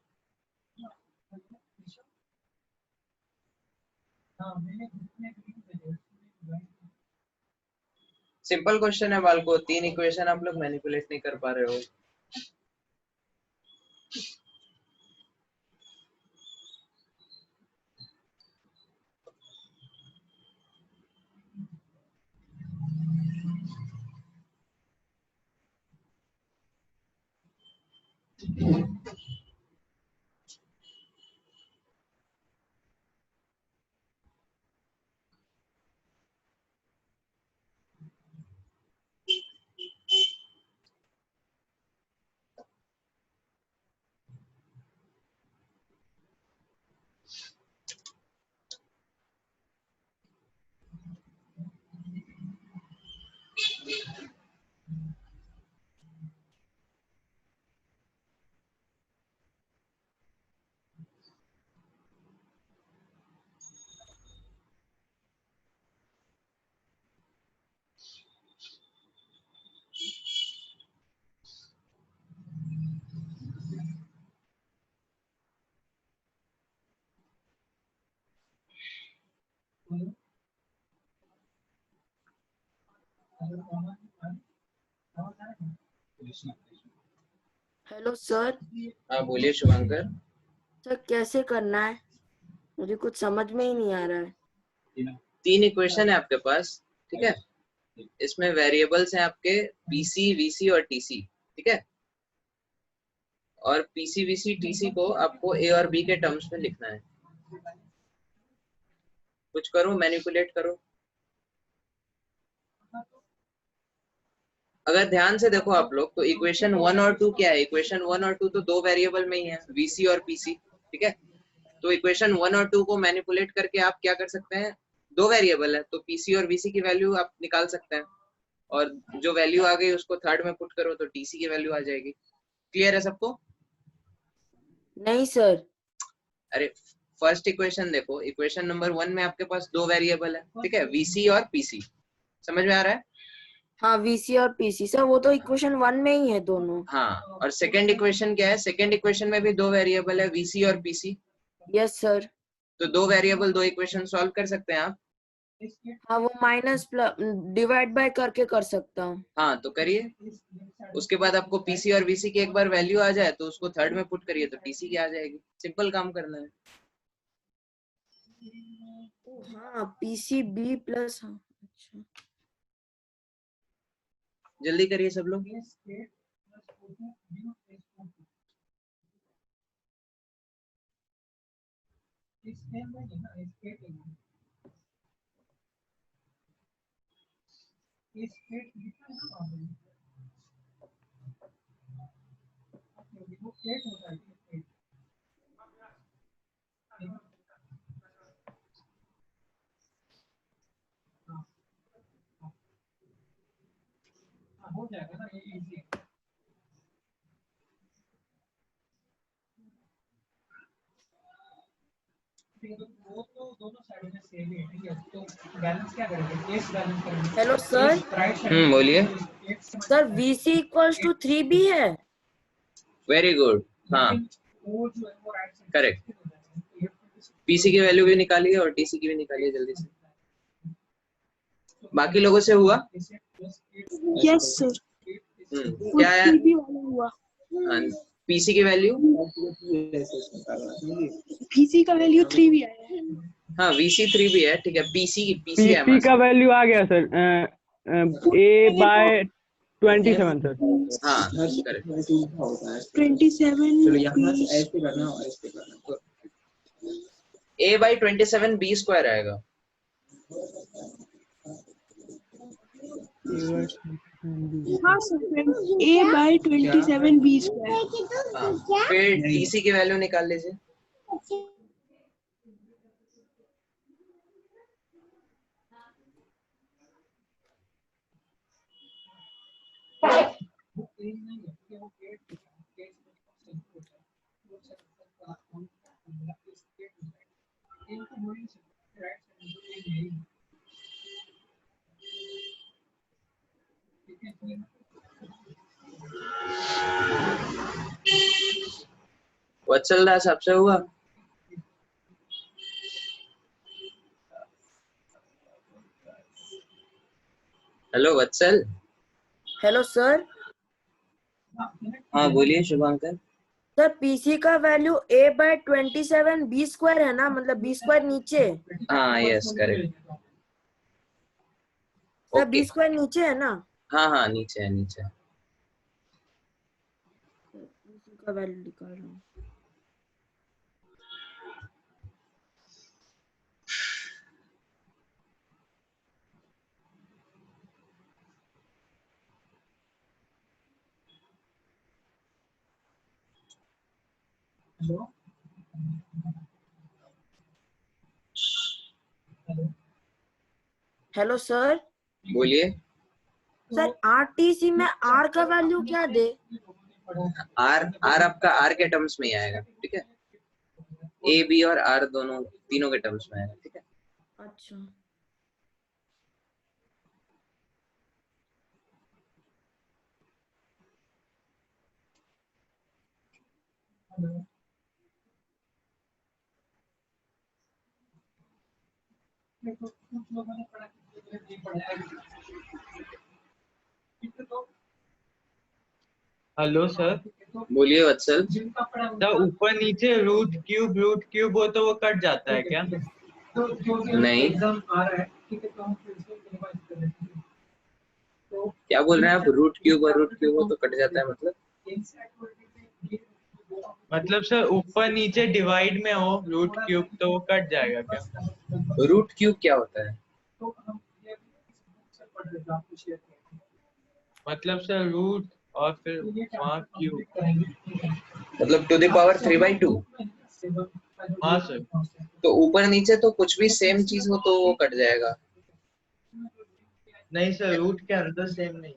सिंपल क्वेश्चन है बालको, 3 इक्वेशन आप लोग मैनिपुलेट नहीं कर पा रहे हो. Hello sir. हाँ बोलिए शुभांकर. सर कैसे करना है? मुझे कुछ समझ में ही नहीं आ रहा है. 3 इक्वेशन है आपके पास, ठीक है? इसमें वेरिएबल्स हैं आपके PC, VC और TC, ठीक है? और PC, VC, TC को आपको A और B के टर्म्स में लिखना है. कुछ करो, मैनिपुलेट करो. अगर ध्यान से देखो आप लोग तो इक्वेशन 1 और 2 क्या है? इक्वेशन 1 और 2 तो दो वेरिएबल में ही है, VC और PC, ठीक है। तो इक्वेशन 1 और 2 को मैनिपुलेट करके आप क्या कर सकते हैं, दो वेरिएबल है तो PC और VC की वैल्यू आप निकाल सकते हैं, और जो वैल्यू आ गई उसको थर्ड में पुट करो तो TC की वैल्यू आ जाएगी। क्लियर है सबको? नहीं सर। अरे फर्स्ट इक्वेशन देखो, इक्वेशन नंबर 1 में आपके पास दो वेरिएबल है, ठीक है, VC और PC। समझ में आ रहा है? हाँ VC और PC सर, वो तो इक्वेशन 1 में ही है दोनों। हाँ, और सेकंड इक्वेशन क्या है? सेकंड इक्वेशन में भी दो वेरिएबल है, VC और PC। Yes sir. तो दो वेरिएबल दो इक्वेशन सॉल्व कर सकते हैं आप। हाँ वो माइनस प्लस डिवाइड बाय करके कर सकता हूँ। हाँ तो करिए, उसके बाद आपको PC और VC की एक बार वैल्यू आ जाए तो उसको थर्ड में पुट करिए तो TC की आ जाएगी। सिंपल काम करना है। हाँ PCB प्लस, हाँ अच्छा। जल्दी करिए सब लोग। Hello sir. बोलिए। Sir VC equals to 3B है। वेरी गुड, हाँ करेक्ट। PC की वैल्यू भी निकालिए और TC की भी निकालिए जल्दी से। बाकी लोगों से हुआ? Yes sir. क्या है? 3B वाला हुआ। हाँ, PC की वैल्यू? VC का वैल्यू 3B आया है। हाँ VC 3B है, ठीक है। PC है PC का वैल्यू आ गया सर, A/27 सर। हाँ करेक्ट। 27 A/27 B स्क्वायर आएगा। हाँ सर, A/27 B स्क्वायर। हाँ, फिर TC की वैल्यू निकाल लीजिए। वत्सल दास आपसे हुआ? हेलो वत्सल। Hello sir. हाँ बोलिए शुभांकर। सर PC का वैल्यू A/27 B स्क्वायर है ना, मतलब B स्क्वायर नीचे। हाँ yes correct. Sir okay. B square नीचे है ना। हाँ हाँ नीचे है, नीचे है। PC का वैल्यू निकाल रहा हूँ। Hello sir. बोलिए। सर RTC में R का वैल्यू क्या दे? R आपका R के टर्म्स में ही आएगा, ठीक है। A B और R दोनों तीनों के टर्म्स में आएगा, ठीक है। अच्छा। Hello sir. बोलिए वत्सल। सर ऊपर नीचे रूट क्यूब हो तो वो कट जाता है क्या? नहीं, क्या बोल रहे हैं आप? रूट क्यूब हो तो कट जाता है मतलब? मतलब सर ऊपर नीचे डिवाइड में हो रूट क्यूब तो वो कट जाएगा क्या? रूट क्यूब क्या होता है? मतलब सर रूट और फिर वहाँ क्यूब। मतलब टू द पावर 3/2। हाँ सर। तो ऊपर नीचे तो कुछ भी सेम चीज हो तो वो कट जाएगा। नहीं सर, रूट के अंदर सेम नहीं।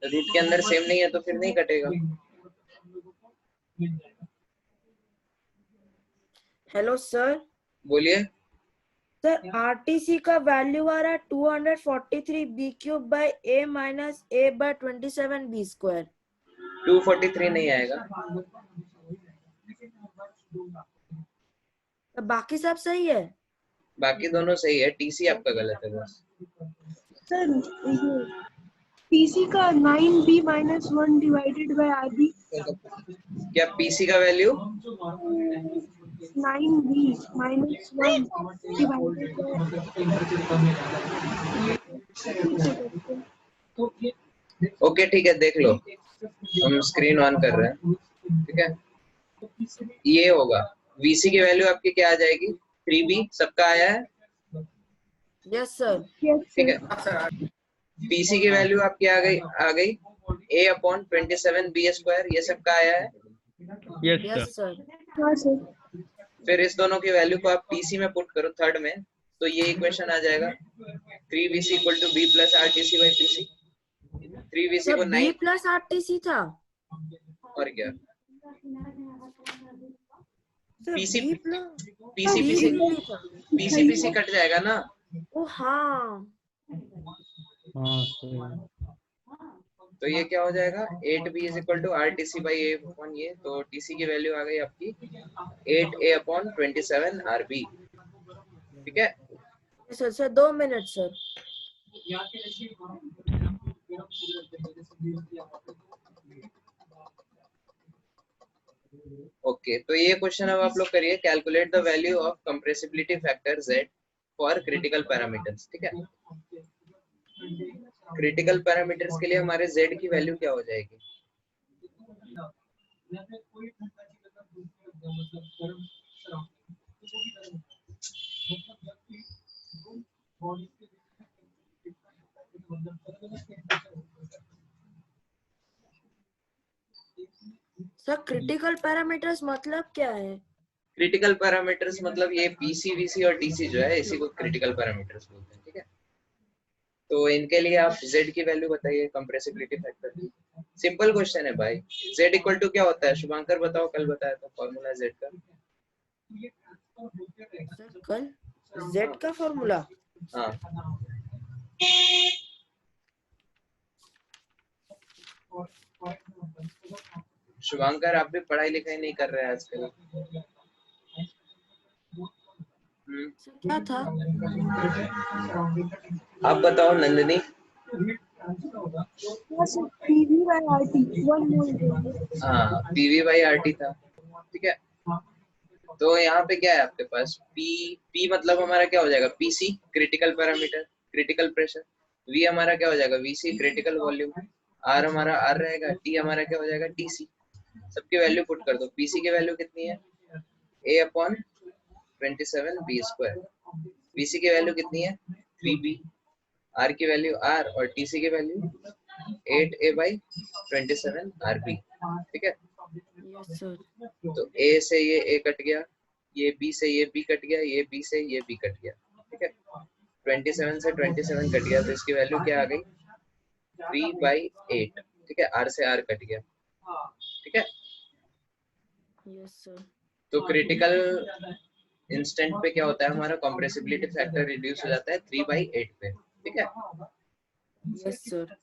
रूट के अंदर सेम नहीं है तो फिर नहीं कटेगा। Hello sir. बोलिए। सर आरटीसी का वैल्यू आ रहा है 243 B cube by A minus A by 27 B square. 243 नहीं आएगा। तो बाकी सब सही है। बाकी दोनों सही है, टीसी आपका गलत है बस। सर ये पीसी का 9b minus 1 divided by RB. क्या पीसी का value 9b minus 1 divided by. Okay ठीक है, देख लो, हम स्क्रीन ऑन कर रहे हैं। ठीक है, ये होगा वीसी की वैल्यू आपकी क्या आ जाएगी, 3b। सबका आया है? Yes sir. ठीक है, पीसी की वैल्यू आपकी आ गई a अपॉन 27 बी स्क्वायर, ये सबका आया है? Yes yes sir. सर। हाँ सर। फिर इस दोनों की वैल्यू को आप टीसी में पुट करो थर्ड में, तो ये इक्वेशन आ जाएगा 3vc equal to b plus RTC by PC. 3vc को सर बी 9 प्लस आरटीसी था। और क्या, sir PC B plus PC B PC भी था। पीसी पीसी कट जाएगा ना। ओ हाँ। हाँ सर। तो ये क्या हो जाएगा 8b is equal to RTC by A upon ये, तो टीसी की वैल्यू आ गई आपकी 8a अपॉन 27 आरबी। ठीक है, sir sir 2 minute sir. Okay तो ये क्वेश्चन अब आप लोग करिए, calculate the value of compressibility factor z for critical parameters. ठीक है, क्रिटिकल पैरामीटर्स के लिए हमारे z की वैल्यू क्या हो जाएगी? सर क्रिटिकल पैरामीटर्स मतलब क्या है? क्रिटिकल पैरामीटर्स मतलब ये पीसी वीसी और टीसी जो है इसी को क्रिटिकल पैरामीटर्स बोलते हैं। ठीक है, तो इनके लिए आप z की वैल्यू बताइए कंप्रेसिबिलिटी फैक्टर की। सिंपल क्वेश्चन है भाई। z इक्वल टू क्या होता है शुभांकर बताओ, कल बताया था फॉर्मूला z का। सर कल z का फॉर्मूला? हाँ, शुभांकर आप भी पढ़ाई लिखाई नहीं कर रहे हैं आजकल। सर क्या था? आप बताओ नंदिनी। पीवी बाय आरटी 1 मोल। हाँ पीवी बाई आरटी था। ठीक है, तो यहाँ पे क्या है आपके पास पी मतलब हमारा क्या हो जाएगा PC critical parameter critical pressure, V हमारा क्या हो जाएगा वीसी क्रिटिकल वॉल्यूम, आर हमारा आर रहेगा, टी हमारा क्या हो जाएगा टीसी। सबकी वैल्यू पुट कर दो। पीसी की वैल्यू कितनी है ए अपॉन 27 बी स्क्वायर, वीसी की वैल्यू कितनी है 3b, आर की वैल्यू आर और टीसी की वैल्यू 8a बाई 27 आरबी। ठीक है, यस सर। तो ए से ये ए कट गया, ये बी से ये बी कट गया, ये बी से ये बी कट गया। ठीक है, 27 से 27 कट गया तो इसकी वैल्यू क्या आ गई 3/8। ठीक है, आर से आर कट गया। ठीक है, यस सर। तो क्रिटिकल इंस्टेंट पे क्या होता है हमारा कंप्रेसिबिलिटी फैक्टर रिड्यूस हो जाता है 3/8 पे। ठीक है, यस सर।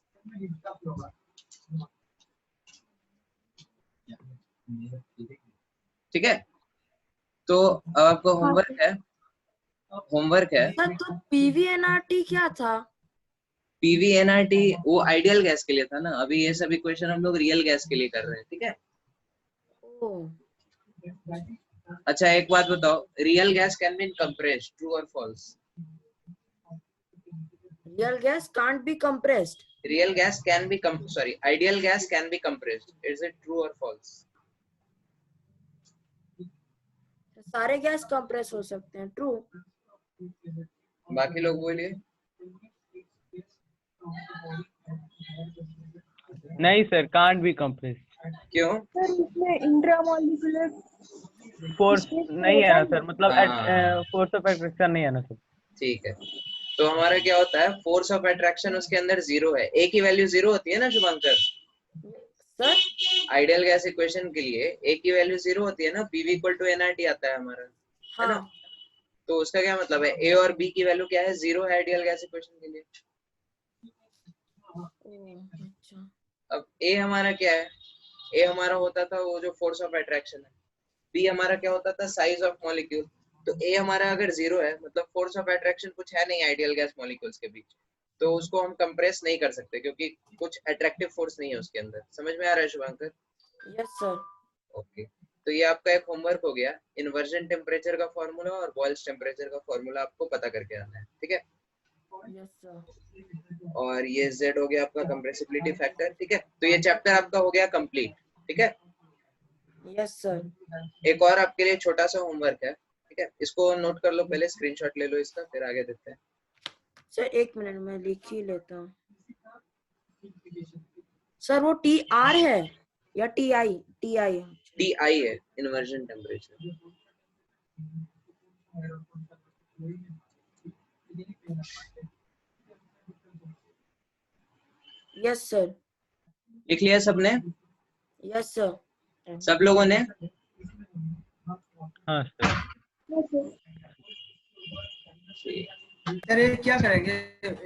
ठीक है, तो अब आपको होमवर्क है सर तो पीवीएनआरटी क्या था? पीवीएनआरटी वो आइडियल गैस के लिए था ना, अभी ये सब इक्वेशन हम लोग रियल गैस के लिए कर रहे हैं। ठीक है, ओ अच्छा एक बात बताओ, real gas can be compressed, true और false? Real gas can't be compressed. Real gas can be ideal gas can be compressed, is it true और फॉल्स? सारे गैस कंप्रेस हो सकते हैं, ट्रू। बाकी लोग बोलिए। नहीं सर, कांट बी कंप्रेस। क्यों? सर इसमें इंट्रामोलिकुलर फोर्स नहीं है ना सर, मतलब हाँ। फोर्स ऑफ अट्रैक्शन नहीं है ना सर। ठीक है, तो हमारा क्या होता है, फोर्स ऑफ अट्रैक्शन उसके अंदर 0 है, ए की वैल्यू 0 होती है ना शुभंकर? सर आइडियल गैस इक्वेशन के लिए ए की वैल्यू 0 होती है ना, पीवी इक्वल टू एनआरटी आता है हमारा, है ना? हाँ तो उसका क्या मतलब है, ए और बी की वैल्यू क्या है, 0 है आइडियल गैस इक्वेशन के लिए। अच्छा अब ए हमारा क्या है, ए हमारा होता था वो जो फोर्स ऑफ अट्रैक्शन है, बी हमारा क्या होता था, साइज ऑफ मॉलिक्यूल। तो ए हमारा अगर 0 है मतलब फोर्स ऑफ अट्रैक्शन कुछ है नहीं आइडियल गैस मॉलिक्यूल्स के बीच, तो उसको हम कंप्रेस नहीं कर सकते क्योंकि कुछ अट्रैक्टिव फोर्स नहीं है उसके अंदर। समझ में आ रहा है शुभंकर? Yes sir. ओके, तो ये आपका एक होमवर्क हो गया, इन्वर्जन टेम्परेचर का फॉर्मूला और बॉयल्स टेम्परेचर का फॉर्मूला आपको पता करके आना है, ठीक है? Yes sir. और ये Z हो गया आपका कंप्रेसिबिलिटी फैक्टर, ठीक है? तो ये चैप्टर आपका हो गया कंप्लीट, ठीक है? Yes sir. एक और आपके लिए छोटा सा होमवर्क है, ठीक है? इसको नोट कर लो पहले, स्क्रीनशॉट ले लो इसका, फिर आगे देखते हैं। सर एक मिनट में लिख ही लेता हूँ। सर वो TR है या TI? TI TI है, इन्वर्जन टेम्परेचर। Yes sir. लिख लिया सबने? Yes sir. सब लोगों ने? हाँ सर। सर ये क्या करेंगे,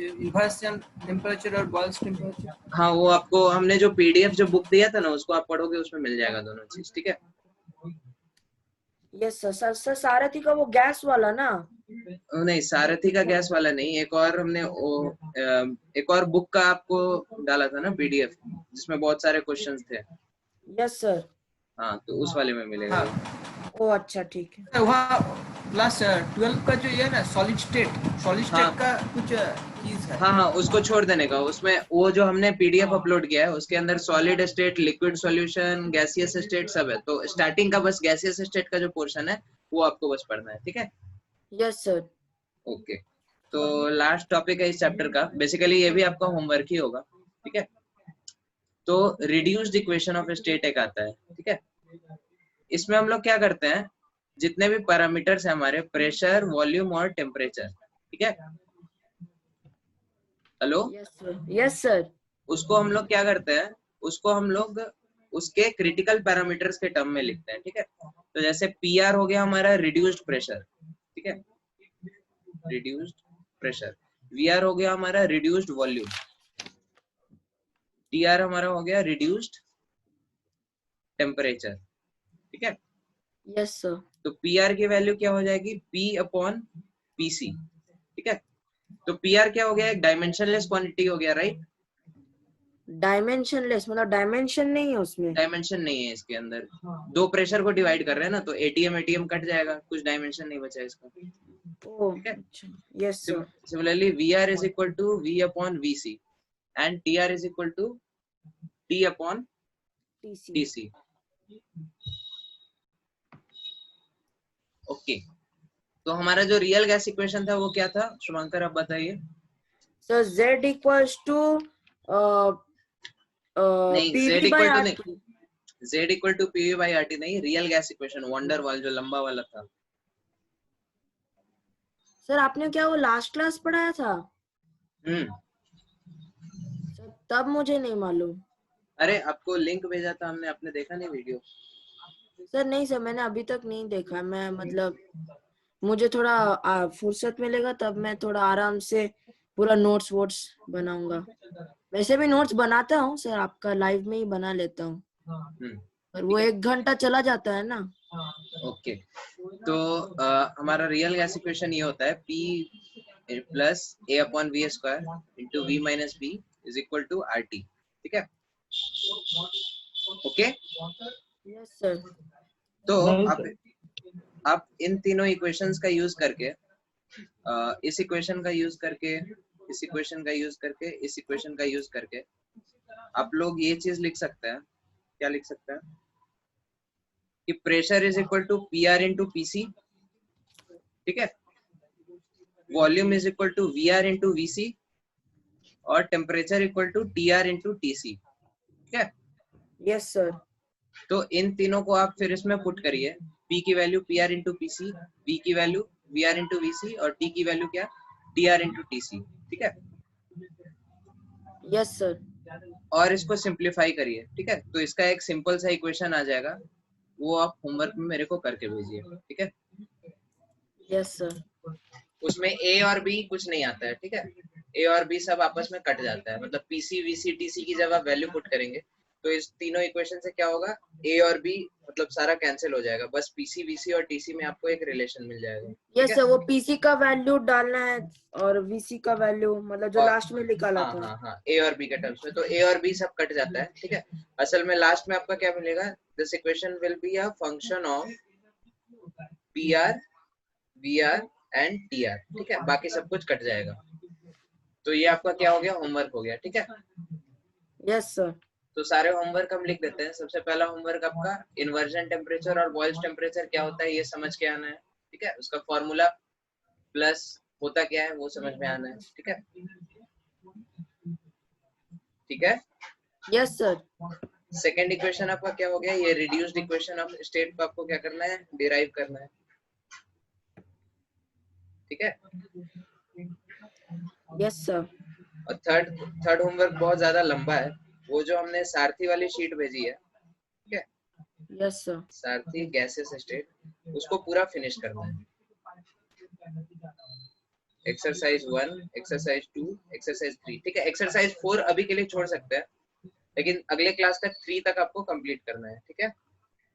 इन्वर्जन टेम्परेचर और बॉयल्स टेम्परेचर? हाँ, वो आपको हमने जो PDF जो बुक दिया था ना, उसको आप पढ़ोगे, उसमें मिल जाएगा दोनों चीज, ठीक है? Yes sir. सर सारथी का वो गैस वाला ना? नहीं, सारथी का गैस वाला नहीं, एक और हमने एक और बुक का आपको डाला था ना PDF, जिसमें बहुत सारे क्वेश्चंस थे। Yes sir. हाँ, तो उस वाले में मिलेगा। हाँ। ओ अच्छा ठीक है। सर वहाँ क्लास 12 का जो ये है ना, सॉलिड स्टेट हाँ। का कुछ चीज है। हाँ, उसको छोड़ देने का। उसमें वो जो हमने PDF अपलोड किया है उसके अंदर solid state, liquid solution, gaseous state सब है। तो स्टार्टिंग का बस गैसियस स्टेट का जो पोर्शन है वो आपको बस पढ़ना है, ठीक है? Yes sir. ओके, तो लास्ट टॉपिक है इस चैप्टर का, बेसिकली ये भी आपका होमवर्क ही होगा, ठीक है? तो रिड्यूस्ड इक्वेशन ऑफ स्टेट एक आता है, ठीक है? इसमें हम लोग क्या करते हैं, जितने भी पैरामीटर्स हैं हमारे, प्रेशर, वॉल्यूम और टेम्परेचर, ठीक है? Hello? Yes sir. Yes sir. उसको हम लोग क्या करते हैं, उसको हम लोग उसके क्रिटिकल पैरामीटर्स के टर्म में लिखते हैं, ठीक है? तो जैसे PR हो गया हमारा रिड्यूस्ड प्रेशर, ठीक है? Reduced pressure. VR हो गया हमारा रिड्यूस्ड वॉल्यूम। TR हमारा हो गया रिड्यूस्ड टेम्परेचर, ठीक है? Yes sir. तो PR की वैल्यू क्या हो जाएगी, P/PC, ठीक है? तो PR क्या हो गया, एक डायमेंशनलेस क्वांटिटी हो गया, राइट? डायमेंशनलेस मतलब डायमेंशन नहीं है उसमें? डायमेंशन नहीं है इसके अंदर, दो प्रेशर को डिवाइड कर रहे हैं ना, तो ATM कट जाएगा, कुछ डायमेंशन नहीं बचा इसका, ओह ठीक है? अच्छा। Yes sir. Similarly, VR is equal to V/VC and TR is equal to TC। T/TC. Okay, तो हमारा जो रियल गैस इक्वेशन था वो क्या था शुभंकर, आप बताइए। सर Z इक्वल्स टू नहीं, Z PV equal by two RT। नहीं, Z इक्वल टू PV/RT नहीं, रियल गैस इक्वेशन वंडर वाल जो लंबा वाला था। सर आपने क्या वो लास्ट क्लास पढ़ाया था? सर तब मुझे नहीं मालूम। अरे आपको लिंक भेजा था हमने, आपने देखा नहीं वीडियो? सर नहीं सर, मैंने अभी तक नहीं देखा। मैं मतलब मुझे थोड़ा फुर्सत मिलेगा तब मैं थोड़ा आराम से पूरा नोट्स वोट्स बनाऊंगा। वैसे भी नोट्स बनाता हूँ सर, आपका लाइव में ही बना लेता हूँ, पर वो 1 घंटा चला जाता है ना। ओके, तो हमारा रियल गैस इक्वेशन ये होता है, P plus A/V² into V minus B is equal to RT, ठीक है? Okay, yes sir. तो आप इन तीनों इक्वेशंस का यूज करके, इस इक्वेशन का यूज करके, इस इक्वेशन का यूज करके, इस इक्वेशन का यूज करके आप लोग ये चीज लिख सकते हैं। क्या लिख सकते हैं कि pressure is equal to PR into PC, ठीक है? Volume is equal to VR into VC और temperature equal to TR into TC। ठीक है। Yes sir. तो इन तीनों को आप फिर इसमें पुट करिए, P की value PR into PC, V की वैल्यू VR इंटू VC और T की वैल्यू क्या TR इंटू TC, ठीक है। Yes sir. और इसको सिंप्लीफाई करिए, ठीक है। तो इसका एक सिंपल सा इक्वेशन आ जाएगा, वो आप होमवर्क में मेरे को करके भेजिए, ठीक है। Yes sir. उसमें A और B कुछ नहीं आता है, ठीक है। A और B सब आपस में कट जाता है, मतलब PC VC TC की जब आप वैल्यू पुट करेंगे तो इस तीनों इक्वेशन से क्या होगा, A और B मतलब सारा कैंसिल हो जाएगा, बस PC VC और TC में आपको एक रिलेशन मिल जाएगा। यस सर, वो पीसी का वैल्यू डालना है और वीसी का वैल्यू मतलब जो लास्ट में निकाला था। हाँ A और B के टर्म्स में, तो A और B सब कट जाता है, ठीक है। असल में लास्ट में आपका क्या मिलेगा, this equation will be a function of PR VR and TR, ठीक है। बाकी सब कुछ कट जाएगा। तो ये आपका क्या हो गया, होमवर्क हो गया, ठीक है। Yes sir. तो सारे होमवर्क हम लिख देते हैं। सबसे पहला होमवर्क आपका इन्वर्जन टेम्परेचर और बॉयल्स टेम्परेचर क्या होता है ये समझ के आना है, ठीक है। उसका फॉर्मूला प्लस होता क्या है वो समझ में आना है, ठीक है। ठीक है। Yes sir. सेकेंड इक्वेशन आपका क्या हो गया, ये रिड्यूस्ड इक्वेशन ऑफ स्टेट को आपको क्या करना है, डिराइव करना है, ठीक है। Yes sir. और थर्ड होमवर्क बहुत ज्यादा लंबा है, वो जो हमने सारथी वाली शीट भेजी है, ठीक है। Yes sir. सारथी गैसेस स्टेट, उसको पूरा फिनिश करना है। एक्सरसाइज 1, एक्सरसाइज 2, एक्सरसाइज 3, ठीक है। एक्सरसाइज 4 अभी के लिए छोड़ सकते हैं, लेकिन अगले क्लास तक 3 तक आपको कंप्लीट करना है, ठीक है।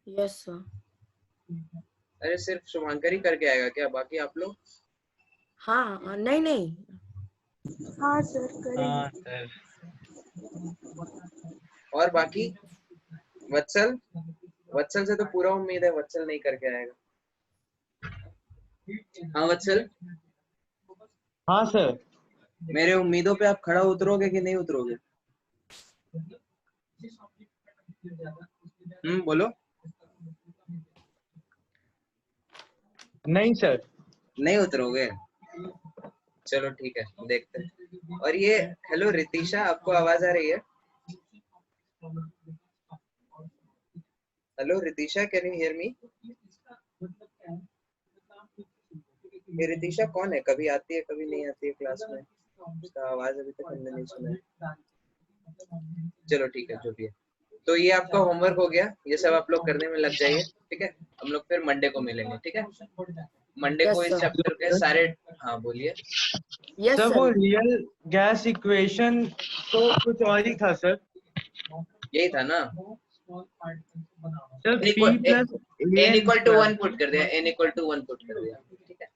Yes sir. अरे सिर्फ शुभांकर ही करके आएगा क्या, बाकी आप लोग? हाँ नहीं नहीं। हाँ सर करेंगे। हाँ सर। और बाकी वत्सल से तो पूरा उम्मीद है, वत्सल नहीं करके आएगा। हाँ वत्सल, हाँ सर। मेरे उम्मीदों पे आप खड़ा उतरोगे कि नहीं उतरोगे? बोलो। नहीं सर। नहीं उतरोगे, चलो ठीक है, देखते हैं। और ये हेलो रितिशा, आपको आवाज आ रही है? Hello Ritisha, can you hear me? ये रितिशा कौन है, कभी आती है कभी नहीं आती है क्लास में, उसका आवाज अभी तक हमने नहीं सुना है। चलो ठीक है, जो भी है। तो ये आपका होमवर्क हो गया, ये सब आप लोग करने में लग जाइए, ठीक है। हम लोग फिर मंडे को मिलेंगे, ठीक है। मंडे Yes, को इस sir. चैप्टर के सारे, हाँ बोलिए। यस सर वो सर। रियल गैस इक्वेशन तो कुछ और ही था सर। यही था ना, sir P plus n equal to 1 put कर दिया, n इक्वल टू 1 पुट कर दिया, ठीक है।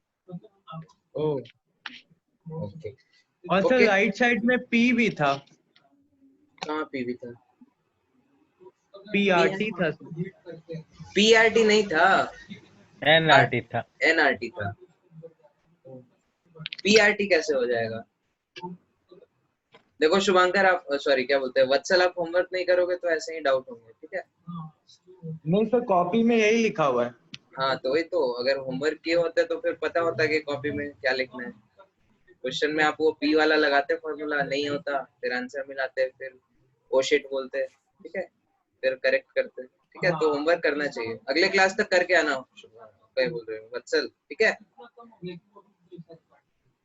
ओ ओके। और सर Okay. राइट साइड में P भी था, कहाँ P भी था? PRT था सर। PRT नहीं था, एनआरटी था। NRT था। PRT कैसे हो जाएगा? देखो शुभांकर, आप सॉरी क्या बोलते हैं वत्सल, आप होमवर्क नहीं करोगे तो ऐसे ही डाउट होंगे, ठीक है। नहीं सर, कॉपी में यही लिखा हुआ है। हाँ तो वही तो, अगर होमवर्क किए होते तो फिर पता होता कि कॉपी में क्या लिखना है। क्वेश्चन में आप वो P वाला लगाते, फॉर्मूला नहीं होता, फिर आंसर मिलाते, फिर ओ शिट बोलते, ठीक है, फिर करेक्ट करते, ठीक है। तो होमवर्क करना चाहिए, अगले क्लास तक करके आना। क्या बोल रहे हो वत्सल, ठीक है।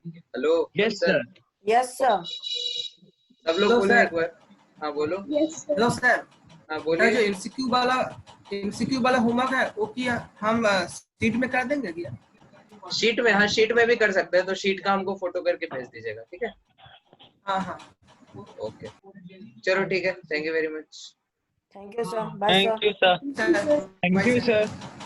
Hello yes sir. Yes sir. सब लोग हेलो बोलो सर। एक बार। हाँ बोलो। Yes sir. Hello sir. हाँ सर बोलिए। जो एमसीक्यू वाला होमवर्क है वो किया हम शीट में कर देंगे क्या? शीट में, हाँ शीट में भी कर सकते हैं, तो शीट का हमको फोटो करके भेज दीजिएगा, ठीक है। हाँ हाँ। ओके चलो ठीक है, thank you very much. Thank you sir. Bye sir. Thank you sir. Sir thank bye you sir. Sir.